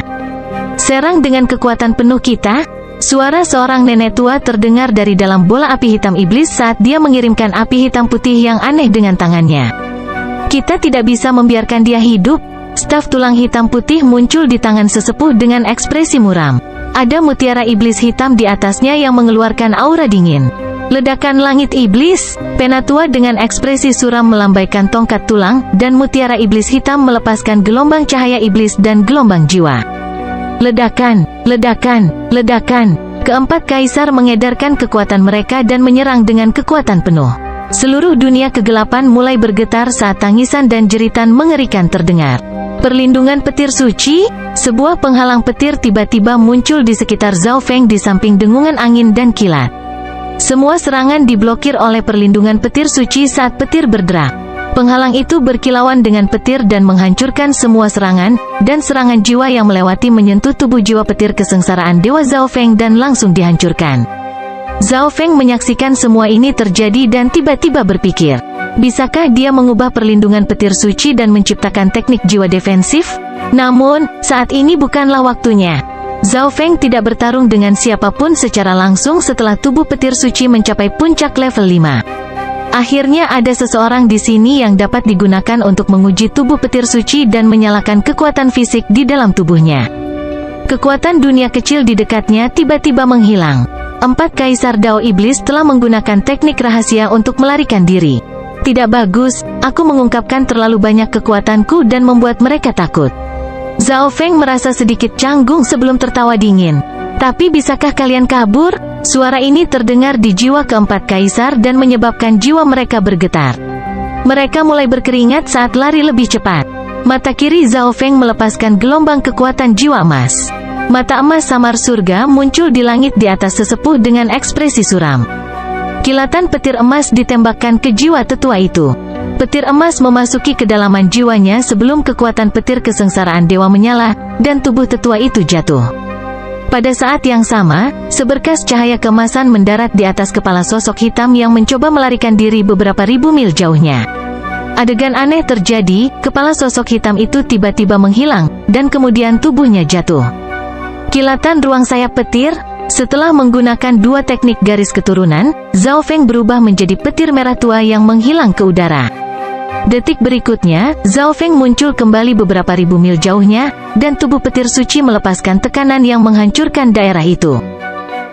Serang dengan kekuatan penuh kita. Suara seorang nenek tua terdengar dari dalam bola api hitam iblis saat dia mengirimkan api hitam putih yang aneh dengan tangannya. Kita tidak bisa membiarkan dia hidup. Staf tulang hitam putih muncul di tangan sesepuh dengan ekspresi muram. Ada mutiara iblis hitam di atasnya yang mengeluarkan aura dingin. Ledakan langit iblis. Penatua dengan ekspresi suram melambaikan tongkat tulang, dan mutiara iblis hitam melepaskan gelombang cahaya iblis dan gelombang jiwa. Ledakan, ledakan, ledakan. Keempat kaisar mengedarkan kekuatan mereka dan menyerang dengan kekuatan penuh. Seluruh dunia kegelapan mulai bergetar saat tangisan dan jeritan mengerikan terdengar. Perlindungan petir suci. Sebuah penghalang petir tiba-tiba muncul di sekitar Zhao Feng di samping dengungan angin dan kilat. Semua serangan diblokir oleh perlindungan petir suci saat petir berderak. Penghalang itu berkilauan dengan petir dan menghancurkan semua serangan, dan serangan jiwa yang melewati menyentuh tubuh jiwa petir kesengsaraan Dewa Zhao Feng dan langsung dihancurkan. Zhao Feng menyaksikan semua ini terjadi dan tiba-tiba berpikir, bisakah dia mengubah perlindungan petir suci dan menciptakan teknik jiwa defensif? Namun, saat ini bukanlah waktunya. Zhao Feng tidak bertarung dengan siapapun secara langsung setelah tubuh petir suci mencapai puncak level 5. Akhirnya ada seseorang di sini yang dapat digunakan untuk menguji tubuh petir suci dan menyalakan kekuatan fisik di dalam tubuhnya. Kekuatan dunia kecil di dekatnya tiba-tiba menghilang. 4 kaisar Dao Iblis telah menggunakan teknik rahasia untuk melarikan diri. Tidak bagus, aku mengungkapkan terlalu banyak kekuatanku dan membuat mereka takut. Zhao Feng merasa sedikit canggung sebelum tertawa dingin. Tapi bisakah kalian kabur? Suara ini terdengar di jiwa keempat kaisar dan menyebabkan jiwa mereka bergetar. Mereka mulai berkeringat saat lari lebih cepat. Mata kiri Zhao Feng melepaskan gelombang kekuatan jiwa emas. Mata emas samar surga muncul di langit di atas sesepuh dengan ekspresi suram. Kilatan petir emas ditembakkan ke jiwa tetua itu. Petir emas memasuki kedalaman jiwanya sebelum kekuatan petir kesengsaraan dewa menyala, dan tubuh tetua itu jatuh. Pada saat yang sama, seberkas cahaya keemasan mendarat di atas kepala sosok hitam yang mencoba melarikan diri beberapa ribu mil jauhnya. Adegan aneh terjadi, kepala sosok hitam itu tiba-tiba menghilang, dan kemudian tubuhnya jatuh. Kilatan ruang sayap petir. Setelah menggunakan 2 teknik garis keturunan, Zhao Feng berubah menjadi petir merah tua yang menghilang ke udara. Detik berikutnya, Zhao Feng muncul kembali beberapa ribu mil jauhnya, dan tubuh petir suci melepaskan tekanan yang menghancurkan daerah itu.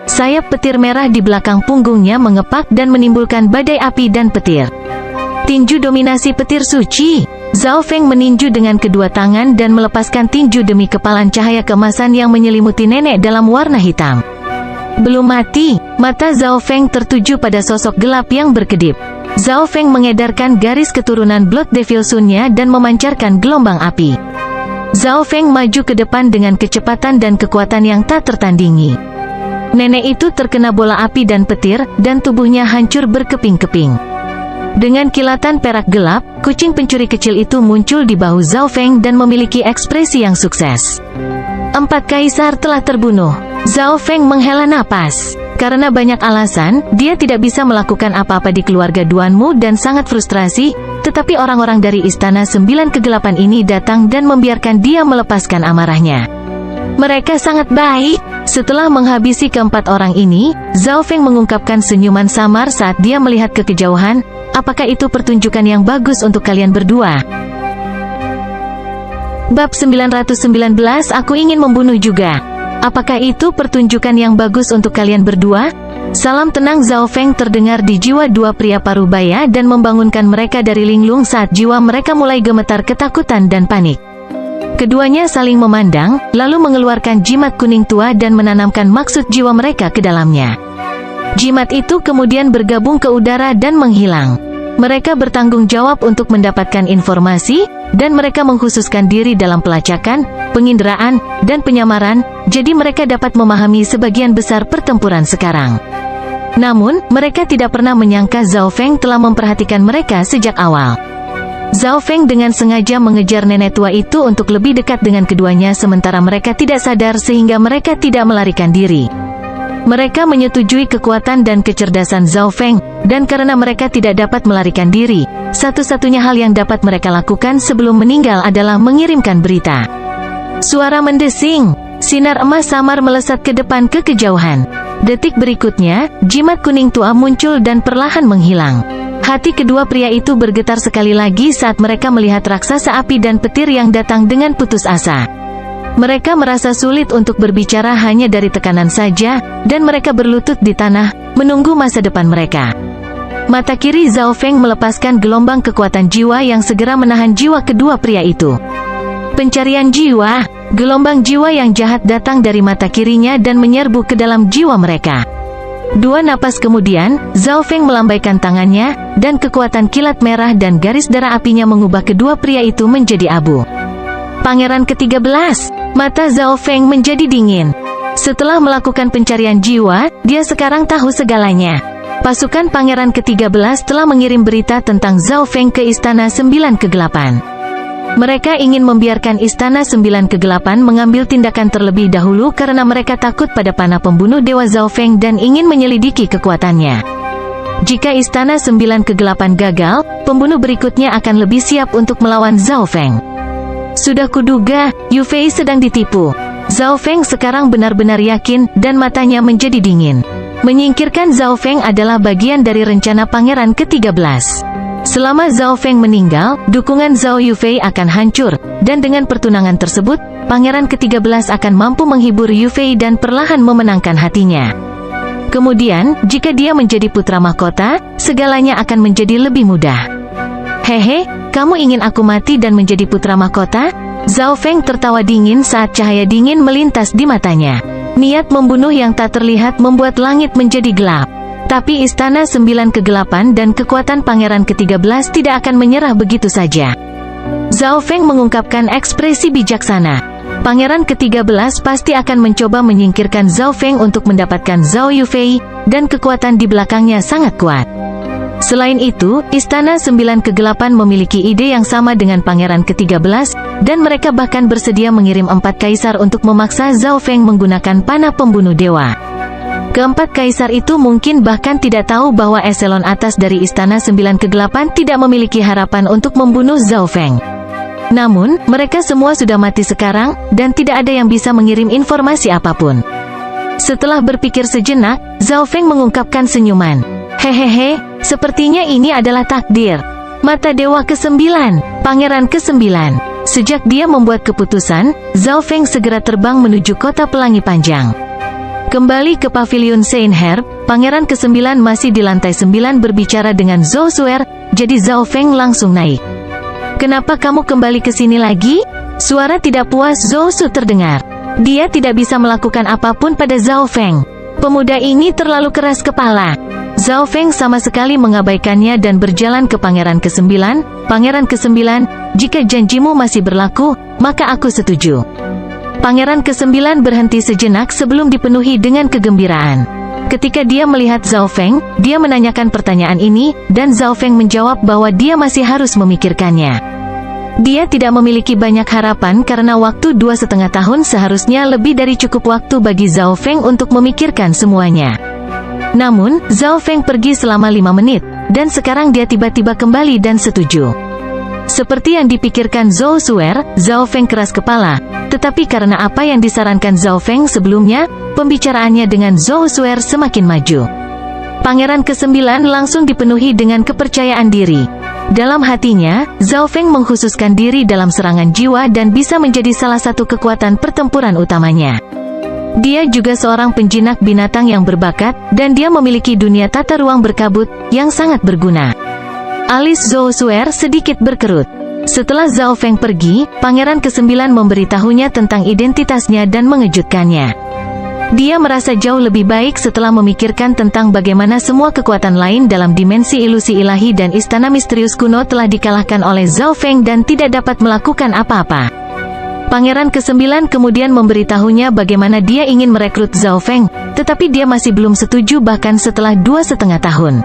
Sayap petir merah di belakang punggungnya mengepak dan menimbulkan badai api dan petir. Tinju dominasi petir suci. Zhao Feng meninju dengan kedua tangan dan melepaskan tinju demi kepalan cahaya keemasan yang menyelimuti nenek dalam warna hitam. Belum mati, mata Zhao Feng tertuju pada sosok gelap yang berkedip. Zhao Feng mengedarkan garis keturunan Blood Devil Sun-nya dan memancarkan gelombang api. Zhao Feng maju ke depan dengan kecepatan dan kekuatan yang tak tertandingi. Nenek itu terkena bola api dan petir, dan tubuhnya hancur berkeping-keping. Dengan kilatan perak gelap, kucing pencuri kecil itu muncul di bahu Zhao Feng dan memiliki ekspresi yang sukses. 4 kaisar telah terbunuh. Zhao Feng menghela napas. Karena banyak alasan, dia tidak bisa melakukan apa-apa di keluarga Duanmu dan sangat frustrasi, tetapi orang-orang dari Istana 9 Kegelapan ini datang dan membiarkan dia melepaskan amarahnya. Mereka sangat baik. Setelah menghabisi keempat orang ini, Zhao Feng mengungkapkan senyuman samar saat dia melihat ke kejauhan. Apakah itu pertunjukan yang bagus untuk kalian berdua? Bab 919. Aku ingin membunuh juga. Apakah itu pertunjukan yang bagus untuk kalian berdua? Salam tenang Zhao Feng terdengar di jiwa 2 pria parubaya dan membangunkan mereka dari linglung saat jiwa mereka mulai gemetar ketakutan dan panik. Keduanya saling memandang, lalu mengeluarkan jimat kuning tua dan menanamkan maksud jiwa mereka ke dalamnya. Jimat itu kemudian bergabung ke udara dan menghilang. Mereka bertanggung jawab untuk mendapatkan informasi, dan mereka mengkhususkan diri dalam pelacakan, penginderaan, dan penyamaran, jadi mereka dapat memahami sebagian besar pertempuran sekarang. Namun, mereka tidak pernah menyangka Zhao Feng telah memperhatikan mereka sejak awal. Zhao Feng dengan sengaja mengejar nenek tua itu untuk lebih dekat dengan keduanya sementara mereka tidak sadar sehingga mereka tidak melarikan diri. Mereka menyetujui kekuatan dan kecerdasan Zhao Feng, dan karena mereka tidak dapat melarikan diri, satu-satunya hal yang dapat mereka lakukan sebelum meninggal adalah mengirimkan berita. Suara mendesing, sinar emas samar melesat ke depan ke kejauhan. Detik berikutnya, jimat kuning tua muncul dan perlahan menghilang. Hati kedua pria itu bergetar sekali lagi saat mereka melihat raksasa api dan petir yang datang dengan putus asa. Mereka merasa sulit untuk berbicara hanya dari tekanan saja, dan mereka berlutut di tanah, menunggu masa depan mereka. Mata kiri Zhao Feng melepaskan gelombang kekuatan jiwa yang segera menahan jiwa kedua pria itu. Pencarian jiwa, gelombang jiwa yang jahat datang dari mata kirinya dan menyerbu ke dalam jiwa mereka. 2 napas kemudian, Zhao Feng melambaikan tangannya, dan kekuatan kilat merah dan garis darah apinya mengubah kedua pria itu menjadi abu. Pangeran ke-13, mata Zhao Feng menjadi dingin. Setelah melakukan pencarian jiwa, dia sekarang tahu segalanya. Pasukan Pangeran ke-13 telah mengirim berita tentang Zhao Feng ke Istana 9 Kegelapan. Mereka ingin membiarkan Istana 9 Kegelapan mengambil tindakan terlebih dahulu karena mereka takut pada panah pembunuh Dewa Zhao Feng dan ingin menyelidiki kekuatannya. Jika Istana 9 Kegelapan gagal, pembunuh berikutnya akan lebih siap untuk melawan Zhao Feng. Sudah kuduga, Yu Fei sedang ditipu. Zhao Feng sekarang benar-benar yakin, dan matanya menjadi dingin. Menyingkirkan Zhao Feng adalah bagian dari rencana Pangeran ke-13. Selama Zhao Feng meninggal, dukungan Zhao Yufei akan hancur, dan dengan pertunangan tersebut, pangeran ke-13 akan mampu menghibur Yufei dan perlahan memenangkan hatinya. Kemudian, jika dia menjadi putra mahkota, segalanya akan menjadi lebih mudah. Hehe, kamu ingin aku mati dan menjadi putra mahkota? Zhao Feng tertawa dingin saat cahaya dingin melintas di matanya. Niat membunuh yang tak terlihat membuat langit menjadi gelap. Tapi Istana 9 Kegelapan dan kekuatan Pangeran ke-13 tidak akan menyerah begitu saja. Zhao Feng mengungkapkan ekspresi bijaksana. Pangeran ke-13 pasti akan mencoba menyingkirkan Zhao Feng untuk mendapatkan Zhao Yufei, dan kekuatan di belakangnya sangat kuat. Selain itu, Istana 9 Kegelapan memiliki ide yang sama dengan Pangeran ke-13, dan mereka bahkan bersedia mengirim 4 kaisar untuk memaksa Zhao Feng menggunakan panah pembunuh dewa. Keempat kaisar itu mungkin bahkan tidak tahu bahwa eselon atas dari Istana 9 Kegelapan tidak memiliki harapan untuk membunuh Zhao Feng. Namun, mereka semua sudah mati sekarang, dan tidak ada yang bisa mengirim informasi apapun. Setelah berpikir sejenak, Zhao Feng mengungkapkan senyuman. Hehehe, sepertinya ini adalah takdir. Mata Dewa ke-9, Pangeran ke-9. Sejak dia membuat keputusan, Zhao Feng segera terbang menuju kota Pelangi Panjang. Kembali ke Pavilion Seinherb, Pangeran ke-9 masih di lantai 9 berbicara dengan Zhou Suer, jadi Zhao Feng langsung naik. Kenapa kamu kembali ke sini lagi? Suara tidak puas Zhou Su terdengar. Dia tidak bisa melakukan apapun pada Zhao Feng. Pemuda ini terlalu keras kepala. Zhao Feng sama sekali mengabaikannya dan berjalan ke Pangeran ke-9. Pangeran ke-9, jika janjimu masih berlaku, maka aku setuju. Pangeran ke-9 berhenti sejenak sebelum dipenuhi dengan kegembiraan. Ketika dia melihat Zhao Feng, dia menanyakan pertanyaan ini, dan Zhao Feng menjawab bahwa dia masih harus memikirkannya. Dia tidak memiliki banyak harapan karena waktu 2,5 tahun seharusnya lebih dari cukup waktu bagi Zhao Feng untuk memikirkan semuanya. Namun, Zhao Feng pergi selama 5 menit, dan sekarang dia tiba-tiba kembali dan setuju. Seperti yang dipikirkan Zhou Suer, Zhao Feng keras kepala, tetapi karena apa yang disarankan Zhao Feng sebelumnya, pembicaraannya dengan Zhou Suer semakin maju. Pangeran ke-9 langsung dipenuhi dengan kepercayaan diri. Dalam hatinya, Zhao Feng mengkhususkan diri dalam serangan jiwa dan bisa menjadi salah satu kekuatan pertempuran utamanya. Dia juga seorang penjinak binatang yang berbakat, dan dia memiliki dunia tata ruang berkabut, yang sangat berguna. Alis Zhou Suer sedikit berkerut. Setelah Zhao Feng pergi, Pangeran ke-9 memberitahunya tentang identitasnya dan mengejutkannya. Dia merasa jauh lebih baik setelah memikirkan tentang bagaimana semua kekuatan lain dalam dimensi ilusi ilahi dan istana misterius kuno telah dikalahkan oleh Zhao Feng dan tidak dapat melakukan apa-apa. Pangeran ke-9 kemudian memberitahunya bagaimana dia ingin merekrut Zhao Feng, tetapi dia masih belum setuju bahkan setelah 2,5 tahun.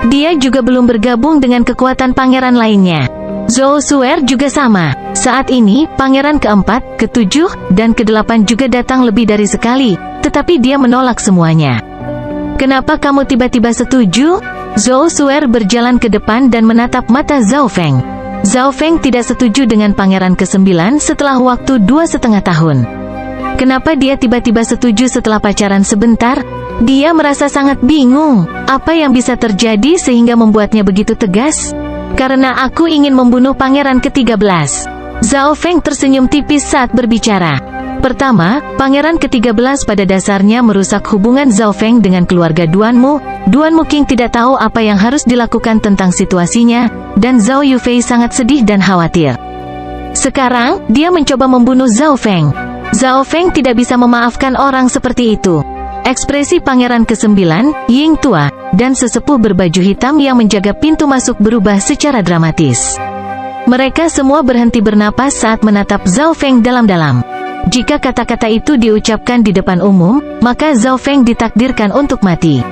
Dia juga belum bergabung dengan kekuatan pangeran lainnya. Zhou Suer juga sama. Saat ini, pangeran ke-4, ke-7, dan ke-8 juga datang lebih dari sekali, tetapi dia menolak semuanya. Kenapa kamu tiba-tiba setuju? Zhou Suer berjalan ke depan dan menatap mata Zhao Feng. Zhao Feng tidak setuju dengan pangeran ke-9 setelah waktu 2,5 tahun. Kenapa dia tiba-tiba setuju setelah pacaran sebentar? Dia merasa sangat bingung. Apa yang bisa terjadi sehingga membuatnya begitu tegas? Karena aku ingin membunuh pangeran ke-13. Zhao Feng tersenyum tipis saat berbicara. Pertama, pangeran ke-13 pada dasarnya merusak hubungan Zhao Feng dengan keluarga Duanmu. Duanmu King tidak tahu apa yang harus dilakukan tentang situasinya, dan Zhao Yufei sangat sedih dan khawatir. Sekarang, dia mencoba membunuh Zhao Feng. Zhao Feng tidak bisa memaafkan orang seperti itu. Ekspresi pangeran ke-9, Ying tua, dan sesepuh berbaju hitam yang menjaga pintu masuk berubah secara dramatis. Mereka semua berhenti bernapas saat menatap Zhao Feng dalam-dalam. Jika kata-kata itu diucapkan di depan umum, maka Zhao Feng ditakdirkan untuk mati.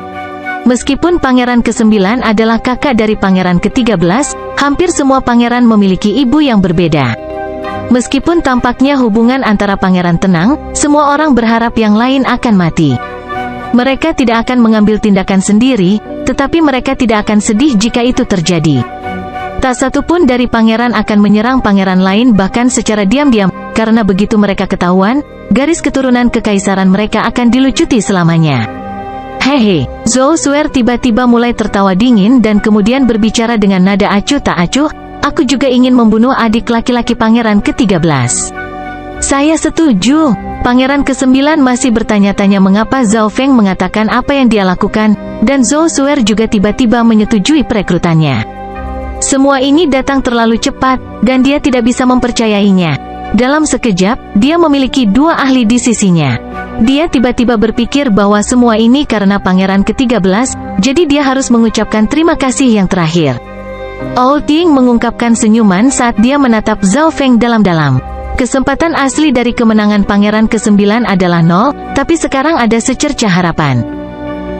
Meskipun pangeran ke-9 adalah kakak dari pangeran ke-13, hampir semua pangeran memiliki ibu yang berbeda. Meskipun tampaknya hubungan antara pangeran tenang, semua orang berharap yang lain akan mati. Mereka tidak akan mengambil tindakan sendiri, tetapi mereka tidak akan sedih jika itu terjadi. Tak satu pun dari pangeran akan menyerang pangeran lain bahkan secara diam-diam, karena begitu mereka ketahuan, garis keturunan kekaisaran mereka akan dilucuti selamanya. Hehe, Zhou Suer tiba-tiba mulai tertawa dingin dan kemudian berbicara dengan nada acuh tak acuh, aku juga ingin membunuh adik laki-laki pangeran ke-13. Saya setuju. Pangeran ke-9 masih bertanya-tanya mengapa Zhao Feng mengatakan apa yang dia lakukan, dan Zhou Suer juga tiba-tiba menyetujui perekrutannya. Semua ini datang terlalu cepat, dan dia tidak bisa mempercayainya. Dalam sekejap, dia memiliki 2 ahli di sisinya. Dia tiba-tiba berpikir bahwa semua ini karena pangeran ke-13, jadi dia harus mengucapkan terima kasih yang terakhir. Old Ying mengungkapkan senyuman saat dia menatap Zhao Feng dalam-dalam. Kesempatan asli dari kemenangan pangeran ke-9 adalah 0, tapi sekarang ada secercah harapan.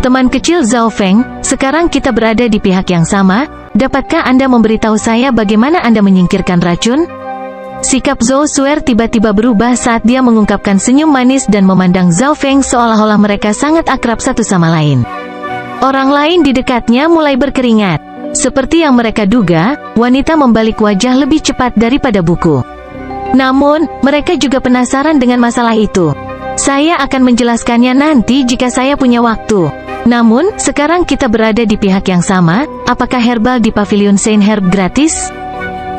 Teman kecil Zhao Feng, sekarang kita berada di pihak yang sama, dapatkah Anda memberitahu saya bagaimana Anda menyingkirkan racun? Sikap Zhou Suer tiba-tiba berubah saat dia mengungkapkan senyum manis dan memandang Zhao Feng seolah-olah mereka sangat akrab satu sama lain. Orang lain di dekatnya mulai berkeringat. Seperti yang mereka duga, wanita membalik wajah lebih cepat daripada buku. Namun, mereka juga penasaran dengan masalah itu. Saya akan menjelaskannya nanti jika saya punya waktu. Namun, sekarang kita berada di pihak yang sama, apakah herbal di Pavilion Saint Herb gratis?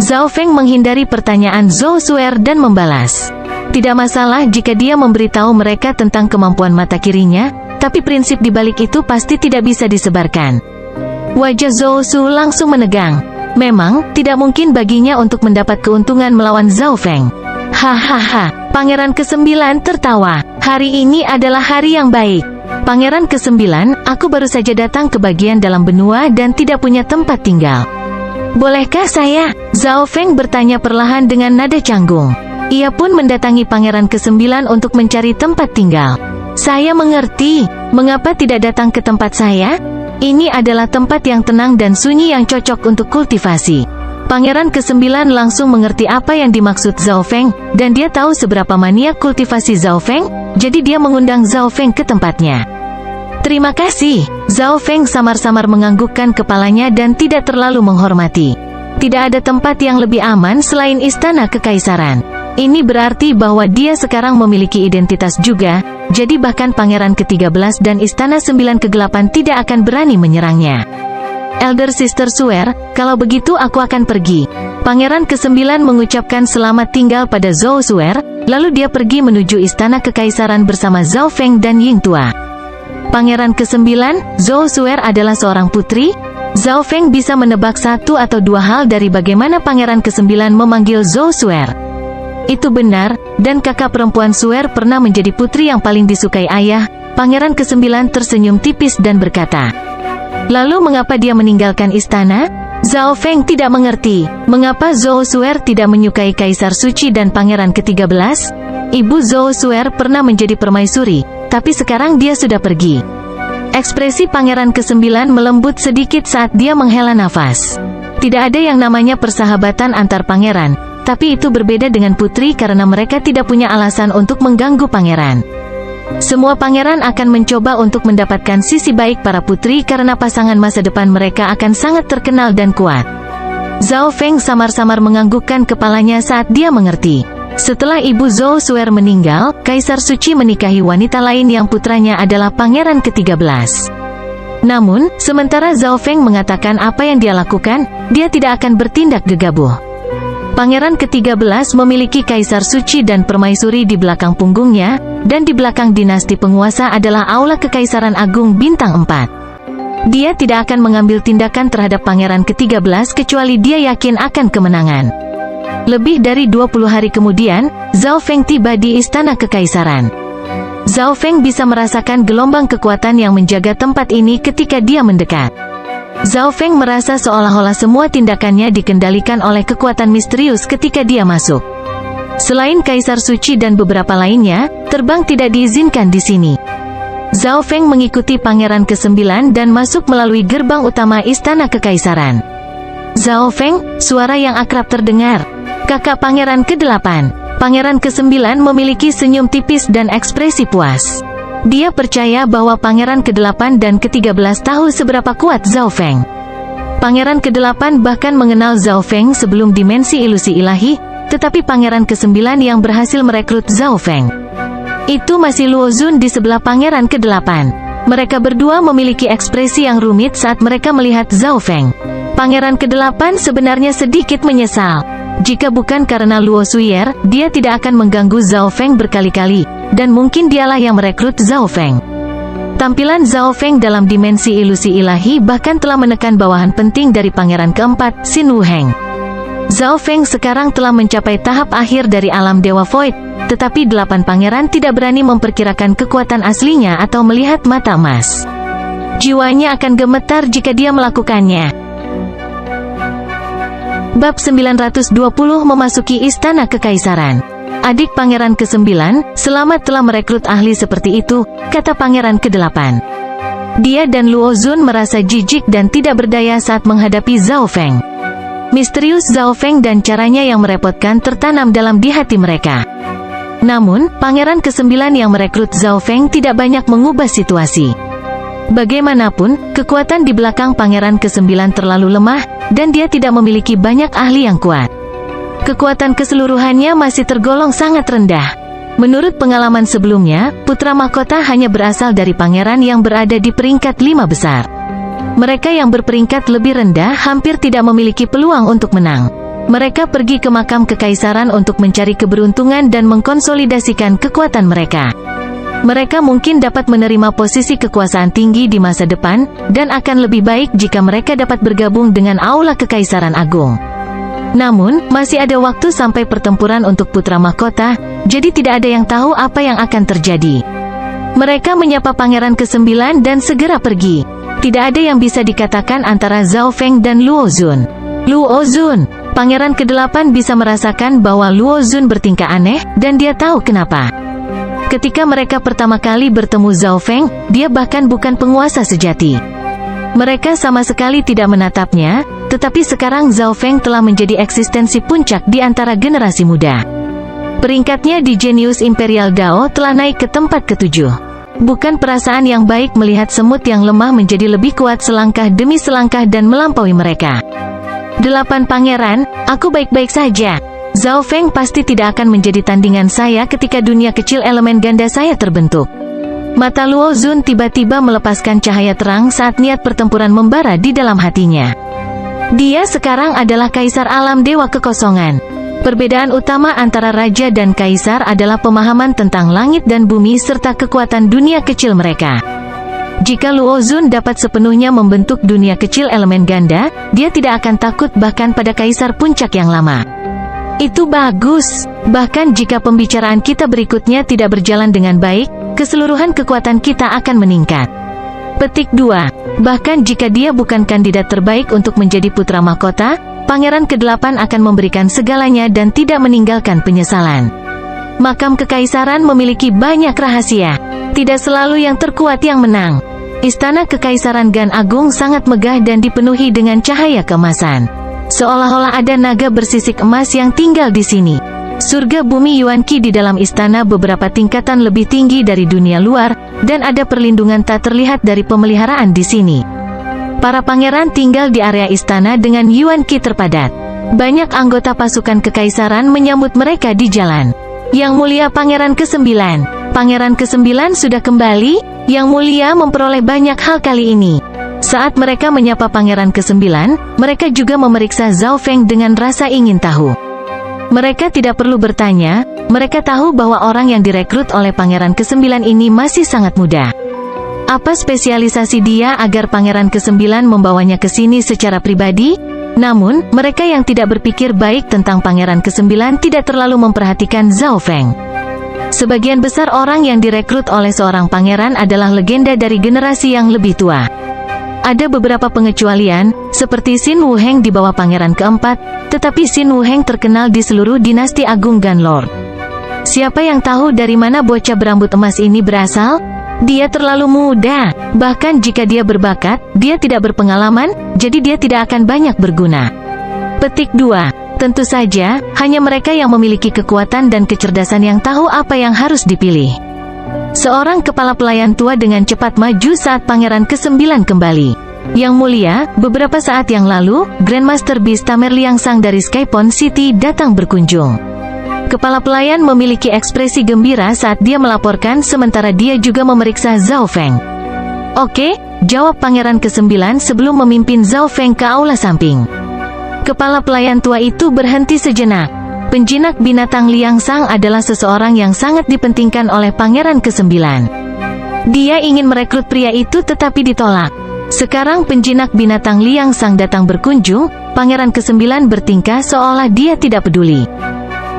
Zhao Feng menghindari pertanyaan Zhou Suer dan membalas. Tidak masalah jika dia memberitahu mereka tentang kemampuan mata kirinya, tapi prinsip di balik itu pasti tidak bisa disebarkan. Wajah Zhou Su langsung menegang. Memang, tidak mungkin baginya untuk mendapat keuntungan melawan Zhao Feng. Hahaha, Pangeran ke-9 tertawa. Hari ini adalah hari yang baik. Pangeran ke-9, aku baru saja datang ke bagian dalam benua dan tidak punya tempat tinggal. Bolehkah saya? Zhao Feng bertanya perlahan dengan nada canggung. Ia pun mendatangi Pangeran ke-9 untuk mencari tempat tinggal. Saya mengerti. Mengapa tidak datang ke tempat saya? Ini adalah tempat yang tenang dan sunyi yang cocok untuk kultivasi. Pangeran ke-9 langsung mengerti apa yang dimaksud Zhao Feng, dan dia tahu seberapa maniak kultivasi Zhao Feng, jadi dia mengundang Zhao Feng ke tempatnya. Terima kasih. Zhao Feng samar-samar menganggukkan kepalanya dan tidak terlalu menghormati. Tidak ada tempat yang lebih aman selain istana kekaisaran. Ini berarti bahwa dia sekarang memiliki identitas juga, jadi bahkan Pangeran ke-13 dan Istana 9 ke-8 tidak akan berani menyerangnya. Elder Sister Suer, kalau begitu aku akan pergi. Pangeran ke-9 mengucapkan selamat tinggal pada Zhou Suer, lalu dia pergi menuju Istana Kekaisaran bersama Zhao Feng dan Ying Tua. Pangeran ke-9, Zhou Suer adalah seorang putri? Zhao Feng bisa menebak 1 atau 2 hal dari bagaimana Pangeran ke-9 memanggil Zhou Suer. Itu benar, dan kakak perempuan Suer pernah menjadi putri yang paling disukai ayah. Pangeran ke-9 tersenyum tipis dan berkata, lalu mengapa dia meninggalkan istana? Zhao Feng tidak mengerti, mengapa Zhou Suer tidak menyukai Kaisar Suci dan Pangeran ke-13? Ibu Zhou Suer pernah menjadi permaisuri, tapi sekarang dia sudah pergi. Ekspresi Pangeran ke-9 melembut sedikit saat dia menghela nafas. Tidak ada yang namanya persahabatan antar pangeran, tapi itu berbeda dengan putri karena mereka tidak punya alasan untuk mengganggu pangeran. Semua pangeran akan mencoba untuk mendapatkan sisi baik para putri karena pasangan masa depan mereka akan sangat terkenal dan kuat. Zhao Feng samar-samar menganggukkan kepalanya saat dia mengerti. Setelah ibu Zhou Suer meninggal, Kaisar Suci menikahi wanita lain yang putranya adalah Pangeran ke-13. Namun, sementara Zhao Feng mengatakan apa yang dia lakukan, dia tidak akan bertindak gegabah. Pangeran ke-13 memiliki Kaisar Suci dan Permaisuri di belakang punggungnya, dan di belakang dinasti penguasa adalah Aula Kekaisaran Agung Bintang 4. Dia tidak akan mengambil tindakan terhadap Pangeran ke-13 kecuali dia yakin akan kemenangan. Lebih dari 20 hari kemudian, Zhao Feng tiba di Istana Kekaisaran. Zhao Feng bisa merasakan gelombang kekuatan yang menjaga tempat ini ketika dia mendekat. Zhao Feng merasa seolah-olah semua tindakannya dikendalikan oleh kekuatan misterius ketika dia masuk. Selain Kaisar Suci dan beberapa lainnya, terbang tidak diizinkan di sini. Zhao Feng mengikuti Pangeran ke-9 dan masuk melalui gerbang utama Istana Kekaisaran. Zhao Feng, suara yang akrab terdengar. Kakak Pangeran ke-8. Pangeran ke-9 memiliki senyum tipis dan ekspresi puas. Dia percaya bahwa Pangeran ke-8 dan ke-13 tahu seberapa kuat Zhao Feng. Pangeran ke-8 bahkan mengenal Zhao Feng sebelum dimensi ilusi ilahi, tetapi Pangeran ke-9 yang berhasil merekrut Zhao Feng. Itu masih Luo Zun di sebelah Pangeran ke-8. Mereka berdua memiliki ekspresi yang rumit saat mereka melihat Zhao Feng. Pangeran ke-8 sebenarnya sedikit menyesal. Jika bukan karena Luo Suyer, dia tidak akan mengganggu Zhao Feng berkali-kali, dan mungkin dialah yang merekrut Zhao Feng. Tampilan Zhao Feng dalam dimensi ilusi ilahi bahkan telah menekan bawahan penting dari pangeran keempat, Xin Wuheng. Zhao Feng sekarang telah mencapai tahap akhir dari alam Dewa Void, tetapi 8 pangeran tidak berani memperkirakan kekuatan aslinya atau melihat mata emas. Jiwanya akan gemetar jika dia melakukannya. Bab 920 memasuki Istana Kekaisaran. Adik pangeran ke-9, selamat telah merekrut ahli seperti itu, kata pangeran ke-8. Dia dan Luo Zun merasa jijik dan tidak berdaya saat menghadapi Zhao Feng. Misterius Zhao Feng dan caranya yang merepotkan tertanam dalam di hati mereka. Namun, pangeran ke-9 yang merekrut Zhao Feng tidak banyak mengubah situasi. Bagaimanapun, kekuatan di belakang pangeran ke-9 terlalu lemah, dan dia tidak memiliki banyak ahli yang kuat. Kekuatan keseluruhannya masih tergolong sangat rendah. Menurut pengalaman sebelumnya, putra mahkota hanya berasal dari pangeran yang berada di peringkat 5 besar. Mereka yang berperingkat lebih rendah hampir tidak memiliki peluang untuk menang. Mereka pergi ke makam kekaisaran untuk mencari keberuntungan dan mengkonsolidasikan kekuatan mereka. Mereka mungkin dapat menerima posisi kekuasaan tinggi di masa depan, dan akan lebih baik jika mereka dapat bergabung dengan Aula Kekaisaran Agung. Namun, masih ada waktu sampai pertempuran untuk putra mahkota, jadi tidak ada yang tahu apa yang akan terjadi. Mereka menyapa pangeran ke-9 dan segera pergi. Tidak ada yang bisa dikatakan antara Zhao Feng dan Luo Zun. Luo Zun, pangeran ke-8 bisa merasakan bahwa Luo Zun bertingkah aneh, dan dia tahu kenapa. Ketika mereka pertama kali bertemu Zhao Feng, dia bahkan bukan penguasa sejati. Mereka sama sekali tidak menatapnya, tetapi sekarang Zhao Feng telah menjadi eksistensi puncak di antara generasi muda. Peringkatnya di Genius Imperial Dao telah naik ke tempat ke-7. Bukan perasaan yang baik melihat semut yang lemah menjadi lebih kuat selangkah demi selangkah dan melampaui mereka. 8 pangeran, aku baik-baik saja. Zhao Feng pasti tidak akan menjadi tandingan saya ketika dunia kecil elemen ganda saya terbentuk. Mata Luo Zun tiba-tiba melepaskan cahaya terang saat niat pertempuran membara di dalam hatinya. Dia sekarang adalah kaisar alam dewa kekosongan. Perbedaan utama antara raja dan kaisar adalah pemahaman tentang langit dan bumi serta kekuatan dunia kecil mereka. Jika Luo Zun dapat sepenuhnya membentuk dunia kecil elemen ganda, dia tidak akan takut bahkan pada kaisar puncak yang lama. Itu bagus. Bahkan jika pembicaraan kita berikutnya tidak berjalan dengan baik, keseluruhan kekuatan kita akan meningkat. Petik 2. Bahkan jika dia bukan kandidat terbaik untuk menjadi putra mahkota, pangeran ke-8 akan memberikan segalanya dan tidak meninggalkan penyesalan. Makam kekaisaran memiliki banyak rahasia. Tidak selalu yang terkuat yang menang. Istana Kekaisaran Gan Agung sangat megah dan dipenuhi dengan cahaya keemasan. Seolah-olah ada naga bersisik emas yang tinggal di sini. Surga bumi Yuan Qi di dalam istana beberapa tingkatan lebih tinggi dari dunia luar, dan ada perlindungan tak terlihat dari pemeliharaan di sini. Para pangeran tinggal di area istana dengan Yuan Qi terpadat. Banyak anggota pasukan kekaisaran menyambut mereka di jalan. Yang mulia pangeran ke-9. Pangeran ke-9 sudah kembali. Yang mulia memperoleh banyak hal kali ini. Saat mereka menyapa pangeran ke-9, mereka juga memeriksa Zhao Feng dengan rasa ingin tahu. Mereka tidak perlu bertanya, mereka tahu bahwa orang yang direkrut oleh pangeran ke-9 ini masih sangat muda. Apa spesialisasi dia agar pangeran ke-9 membawanya ke sini secara pribadi? Namun, mereka yang tidak berpikir baik tentang pangeran ke-9 tidak terlalu memperhatikan Zhao Feng. Sebagian besar orang yang direkrut oleh seorang pangeran adalah legenda dari generasi yang lebih tua. Ada beberapa pengecualian, seperti Xin Wuheng di bawah pangeran keempat, tetapi Xin Wuheng terkenal di seluruh dinasti Agung Ganlord. Siapa yang tahu dari mana bocah berambut emas ini berasal? Dia terlalu muda, bahkan jika dia berbakat, dia tidak berpengalaman, jadi dia tidak akan banyak berguna. Petik 2. Tentu saja, hanya mereka yang memiliki kekuatan dan kecerdasan yang tahu apa yang harus dipilih. Seorang kepala pelayan tua dengan cepat maju saat pangeran ke-9 kembali. Yang mulia, beberapa saat yang lalu, Grandmaster Beast Tamerliangsang dari Skypon City datang berkunjung. Kepala pelayan memiliki ekspresi gembira saat dia melaporkan sementara dia juga memeriksa Zhao Feng. Oke, jawab pangeran ke-9 sebelum memimpin Zhao Feng ke aula samping. Kepala pelayan tua itu berhenti sejenak. Penjinak binatang Liang Sang adalah seseorang yang sangat dipentingkan oleh pangeran ke-9. Dia ingin merekrut pria itu tetapi ditolak. Sekarang penjinak binatang Liang Sang datang berkunjung, pangeran ke-9 bertingkah seolah dia tidak peduli.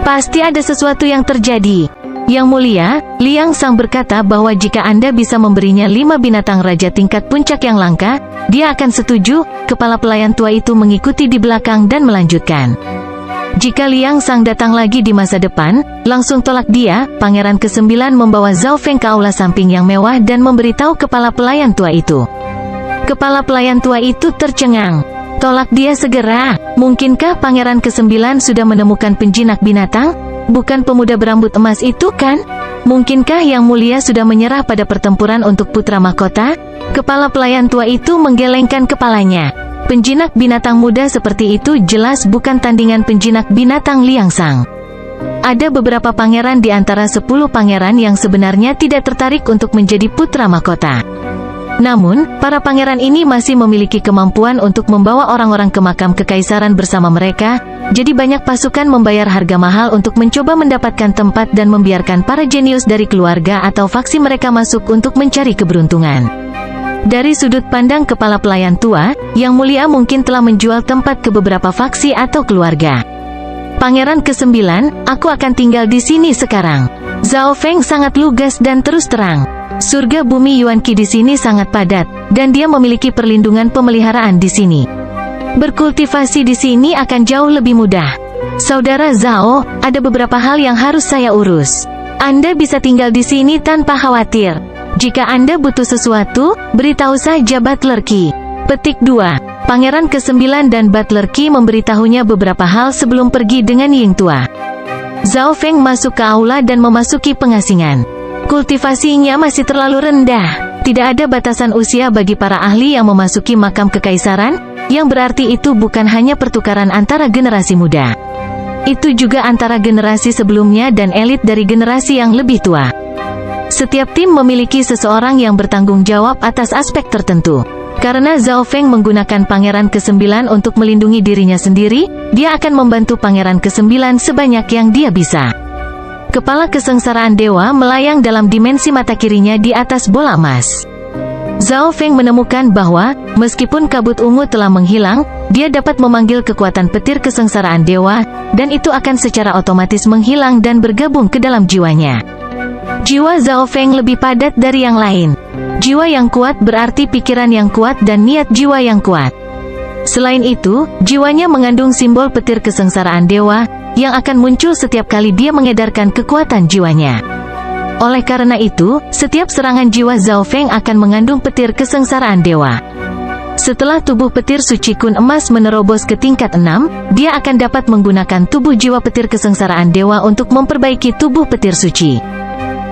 Pasti ada sesuatu yang terjadi. Yang mulia, Liang Sang berkata bahwa jika Anda bisa memberinya 5 binatang raja tingkat puncak yang langka, dia akan setuju. Kepala pelayan tua itu mengikuti di belakang dan melanjutkan. Jika Liang Sang datang lagi di masa depan, langsung tolak dia. Pangeran ke-9 membawa Zhao Feng ke aula samping yang mewah dan memberitahu kepala pelayan tua itu. Kepala pelayan tua itu tercengang. Tolak dia segera. Mungkinkah pangeran ke-9 sudah menemukan penjinak binatang? Bukan pemuda berambut emas itu kan? Mungkinkah yang mulia sudah menyerah pada pertempuran untuk putra mahkota? Kepala pelayan tua itu menggelengkan kepalanya. Penjinak binatang muda seperti itu jelas bukan tandingan penjinak binatang Liang Sang. Ada beberapa pangeran di antara 10 pangeran yang sebenarnya tidak tertarik untuk menjadi putra mahkota. Namun, para pangeran ini masih memiliki kemampuan untuk membawa orang-orang ke makam kekaisaran bersama mereka, jadi banyak pasukan membayar harga mahal untuk mencoba mendapatkan tempat dan membiarkan para jenius dari keluarga atau faksi mereka masuk untuk mencari keberuntungan. Dari sudut pandang kepala pelayan tua, yang mulia mungkin telah menjual tempat ke beberapa faksi atau keluarga. Pangeran ke-9, aku akan tinggal di sini sekarang. Zhao Feng sangat lugas dan terus terang. Surga bumi Yuan Qi di sini sangat padat, dan dia memiliki perlindungan pemeliharaan di sini. Berkultivasi di sini akan jauh lebih mudah. Saudara Zhao, ada beberapa hal yang harus saya urus. Anda bisa tinggal di sini tanpa khawatir. Jika Anda butuh sesuatu, beritahu saja Butler Qi. Petik 2. Pangeran ke-9 dan Butler Qi memberitahunya beberapa hal sebelum pergi dengan Ying tua. Zhao Feng masuk ke aula dan memasuki pengasingan. Kultivasinya masih terlalu rendah. Tidak ada batasan usia bagi para ahli yang memasuki makam kekaisaran, yang berarti itu bukan hanya pertukaran antara generasi muda. Itu juga antara generasi sebelumnya dan elit dari generasi yang lebih tua. Setiap tim memiliki seseorang yang bertanggung jawab atas aspek tertentu. Karena Zhao Feng menggunakan pangeran ke-9 untuk melindungi dirinya sendiri, dia akan membantu pangeran ke-9 sebanyak yang dia bisa. Kepala kesengsaraan dewa melayang dalam dimensi mata kirinya di atas bola emas. Zhao Feng menemukan bahwa, meskipun kabut ungu telah menghilang, dia dapat memanggil kekuatan petir kesengsaraan dewa, dan itu akan secara otomatis menghilang dan bergabung ke dalam jiwanya. Jiwa Zhao Feng lebih padat dari yang lain. Jiwa yang kuat berarti pikiran yang kuat dan niat jiwa yang kuat. Selain itu, jiwanya mengandung simbol petir kesengsaraan dewa, yang akan muncul setiap kali dia mengedarkan kekuatan jiwanya. Oleh karena itu, setiap serangan jiwa Zhao Feng akan mengandung petir kesengsaraan dewa. Setelah tubuh petir suci kun emas menerobos ke tingkat 6, dia akan dapat menggunakan tubuh jiwa petir kesengsaraan dewa untuk memperbaiki tubuh petir suci.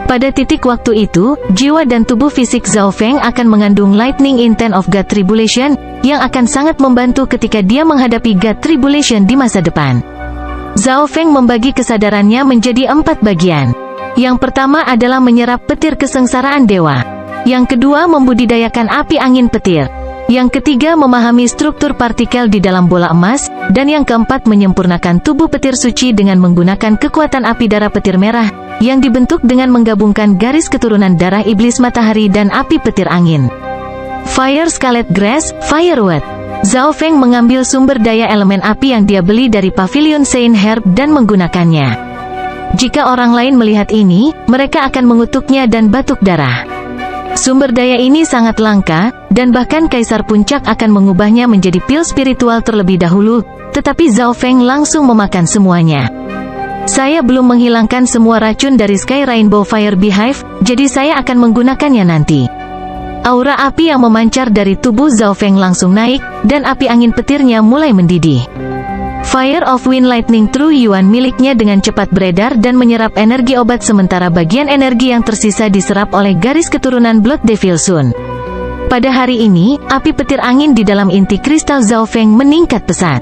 Pada titik waktu itu, jiwa dan tubuh fisik Zhao Feng akan mengandung Lightning Intent of God Tribulation, yang akan sangat membantu ketika dia menghadapi God Tribulation di masa depan. Zhao Feng membagi kesadarannya menjadi 4 bagian. Yang pertama adalah menyerap petir kesengsaraan dewa. Yang kedua membudidayakan api angin petir. Yang ketiga memahami struktur partikel di dalam bola emas. Dan yang keempat menyempurnakan tubuh petir suci dengan menggunakan kekuatan api darah petir merah, yang dibentuk dengan menggabungkan garis keturunan darah iblis matahari dan api petir angin. Fire Scarlet Grass, Firewood. Zhao Feng mengambil sumber daya elemen api yang dia beli dari Pavilion Saint Herb dan menggunakannya. Jika orang lain melihat ini, mereka akan mengutuknya dan batuk darah. Sumber daya ini sangat langka, dan bahkan Kaisar Puncak akan mengubahnya menjadi pil spiritual terlebih dahulu, tetapi Zhao Feng langsung memakan semuanya. Saya belum menghilangkan semua racun dari Sky Rainbow Fire Beehive, jadi saya akan menggunakannya nanti. Aura api yang memancar dari tubuh Zhao Feng langsung naik, dan api angin petirnya mulai mendidih. Fire of Wind Lightning True Yuan miliknya dengan cepat beredar dan menyerap energi obat sementara bagian energi yang tersisa diserap oleh garis keturunan Blood Devil Sun. Pada hari ini, api petir angin di dalam inti kristal Zhao Feng meningkat pesat.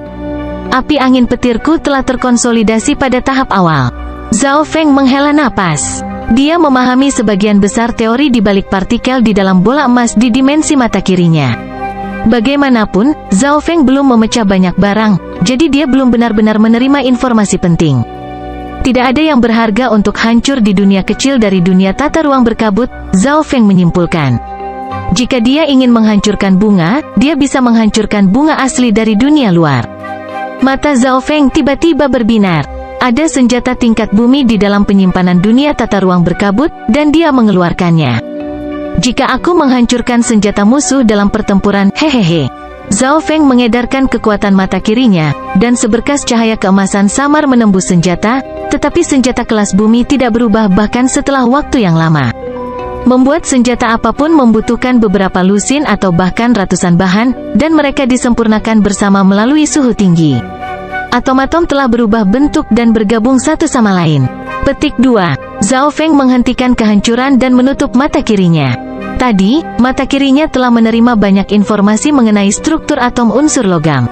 Api angin petirku telah terkonsolidasi pada tahap awal. Zhao Feng menghela napas. Dia memahami sebagian besar teori di balik partikel di dalam bola emas di dimensi mata kirinya. Bagaimanapun, Zhao Feng belum memecah banyak barang, jadi dia belum benar-benar menerima informasi penting. Tidak ada yang berharga untuk hancur di dunia kecil dari dunia tata ruang berkabut, Zhao Feng menyimpulkan. Jika dia ingin menghancurkan bunga, dia bisa menghancurkan bunga asli dari dunia luar. Mata Zhao Feng tiba-tiba berbinar. Ada senjata tingkat bumi di dalam penyimpanan dunia tata ruang berkabut, dan dia mengeluarkannya. Jika aku menghancurkan senjata musuh dalam pertempuran, hehehe. Zhao Feng mengedarkan kekuatan mata kirinya, dan seberkas cahaya keemasan samar menembus senjata, tetapi senjata kelas bumi tidak berubah bahkan setelah waktu yang lama. Membuat senjata apapun membutuhkan beberapa lusin atau bahkan ratusan bahan, dan mereka disempurnakan bersama melalui suhu tinggi. Atom-atom telah berubah bentuk dan bergabung satu sama lain. Petik 2. Zhao Feng menghentikan kehancuran dan menutup mata kirinya. Tadi, mata kirinya telah menerima banyak informasi mengenai struktur atom unsur logam.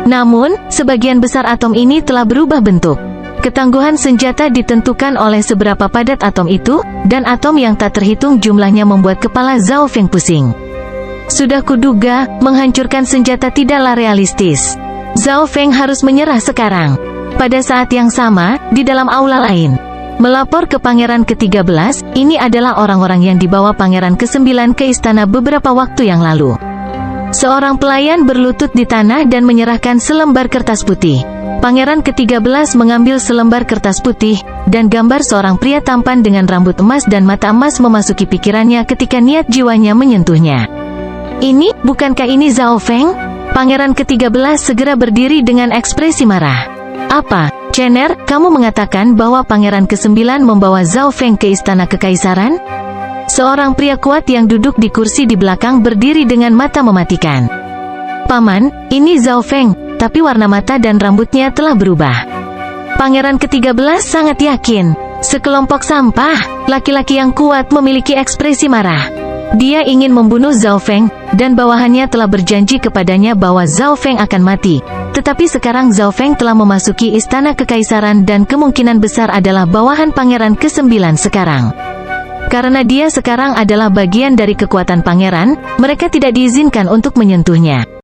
Namun, sebagian besar atom ini telah berubah bentuk. Ketangguhan senjata ditentukan oleh seberapa padat atom itu, dan atom yang tak terhitung jumlahnya membuat kepala Zhao Feng pusing. Sudah kuduga, menghancurkan senjata tidaklah realistis. Zhao Feng harus menyerah sekarang. Pada saat yang sama, di dalam aula lain, melapor ke Pangeran ke-13, ini adalah orang-orang yang dibawa Pangeran ke-9 ke istana beberapa waktu yang lalu. Seorang pelayan berlutut di tanah dan menyerahkan selembar kertas putih. Pangeran ke-13 mengambil selembar kertas putih, dan gambar seorang pria tampan dengan rambut emas dan mata emas memasuki pikirannya ketika niat jiwanya menyentuhnya. Ini, bukankah ini Zhao Feng? Pangeran ke-13 segera berdiri dengan ekspresi marah. Apa, Cener, kamu mengatakan bahwa Pangeran ke-9 membawa Zhao Feng ke istana kekaisaran? Seorang pria kuat yang duduk di kursi di belakang berdiri dengan mata mematikan. Paman, ini Zhao Feng, tapi warna mata dan rambutnya telah berubah. Pangeran ke-13 sangat yakin. Sekelompok sampah, laki-laki yang kuat memiliki ekspresi marah. Dia ingin membunuh Zhao Feng, dan bawahannya telah berjanji kepadanya bahwa Zhao Feng akan mati. Tetapi sekarang Zhao Feng telah memasuki istana kekaisaran dan kemungkinan besar adalah bawahan Pangeran ke-9 sekarang. Karena dia sekarang adalah bagian dari kekuatan pangeran, mereka tidak diizinkan untuk menyentuhnya.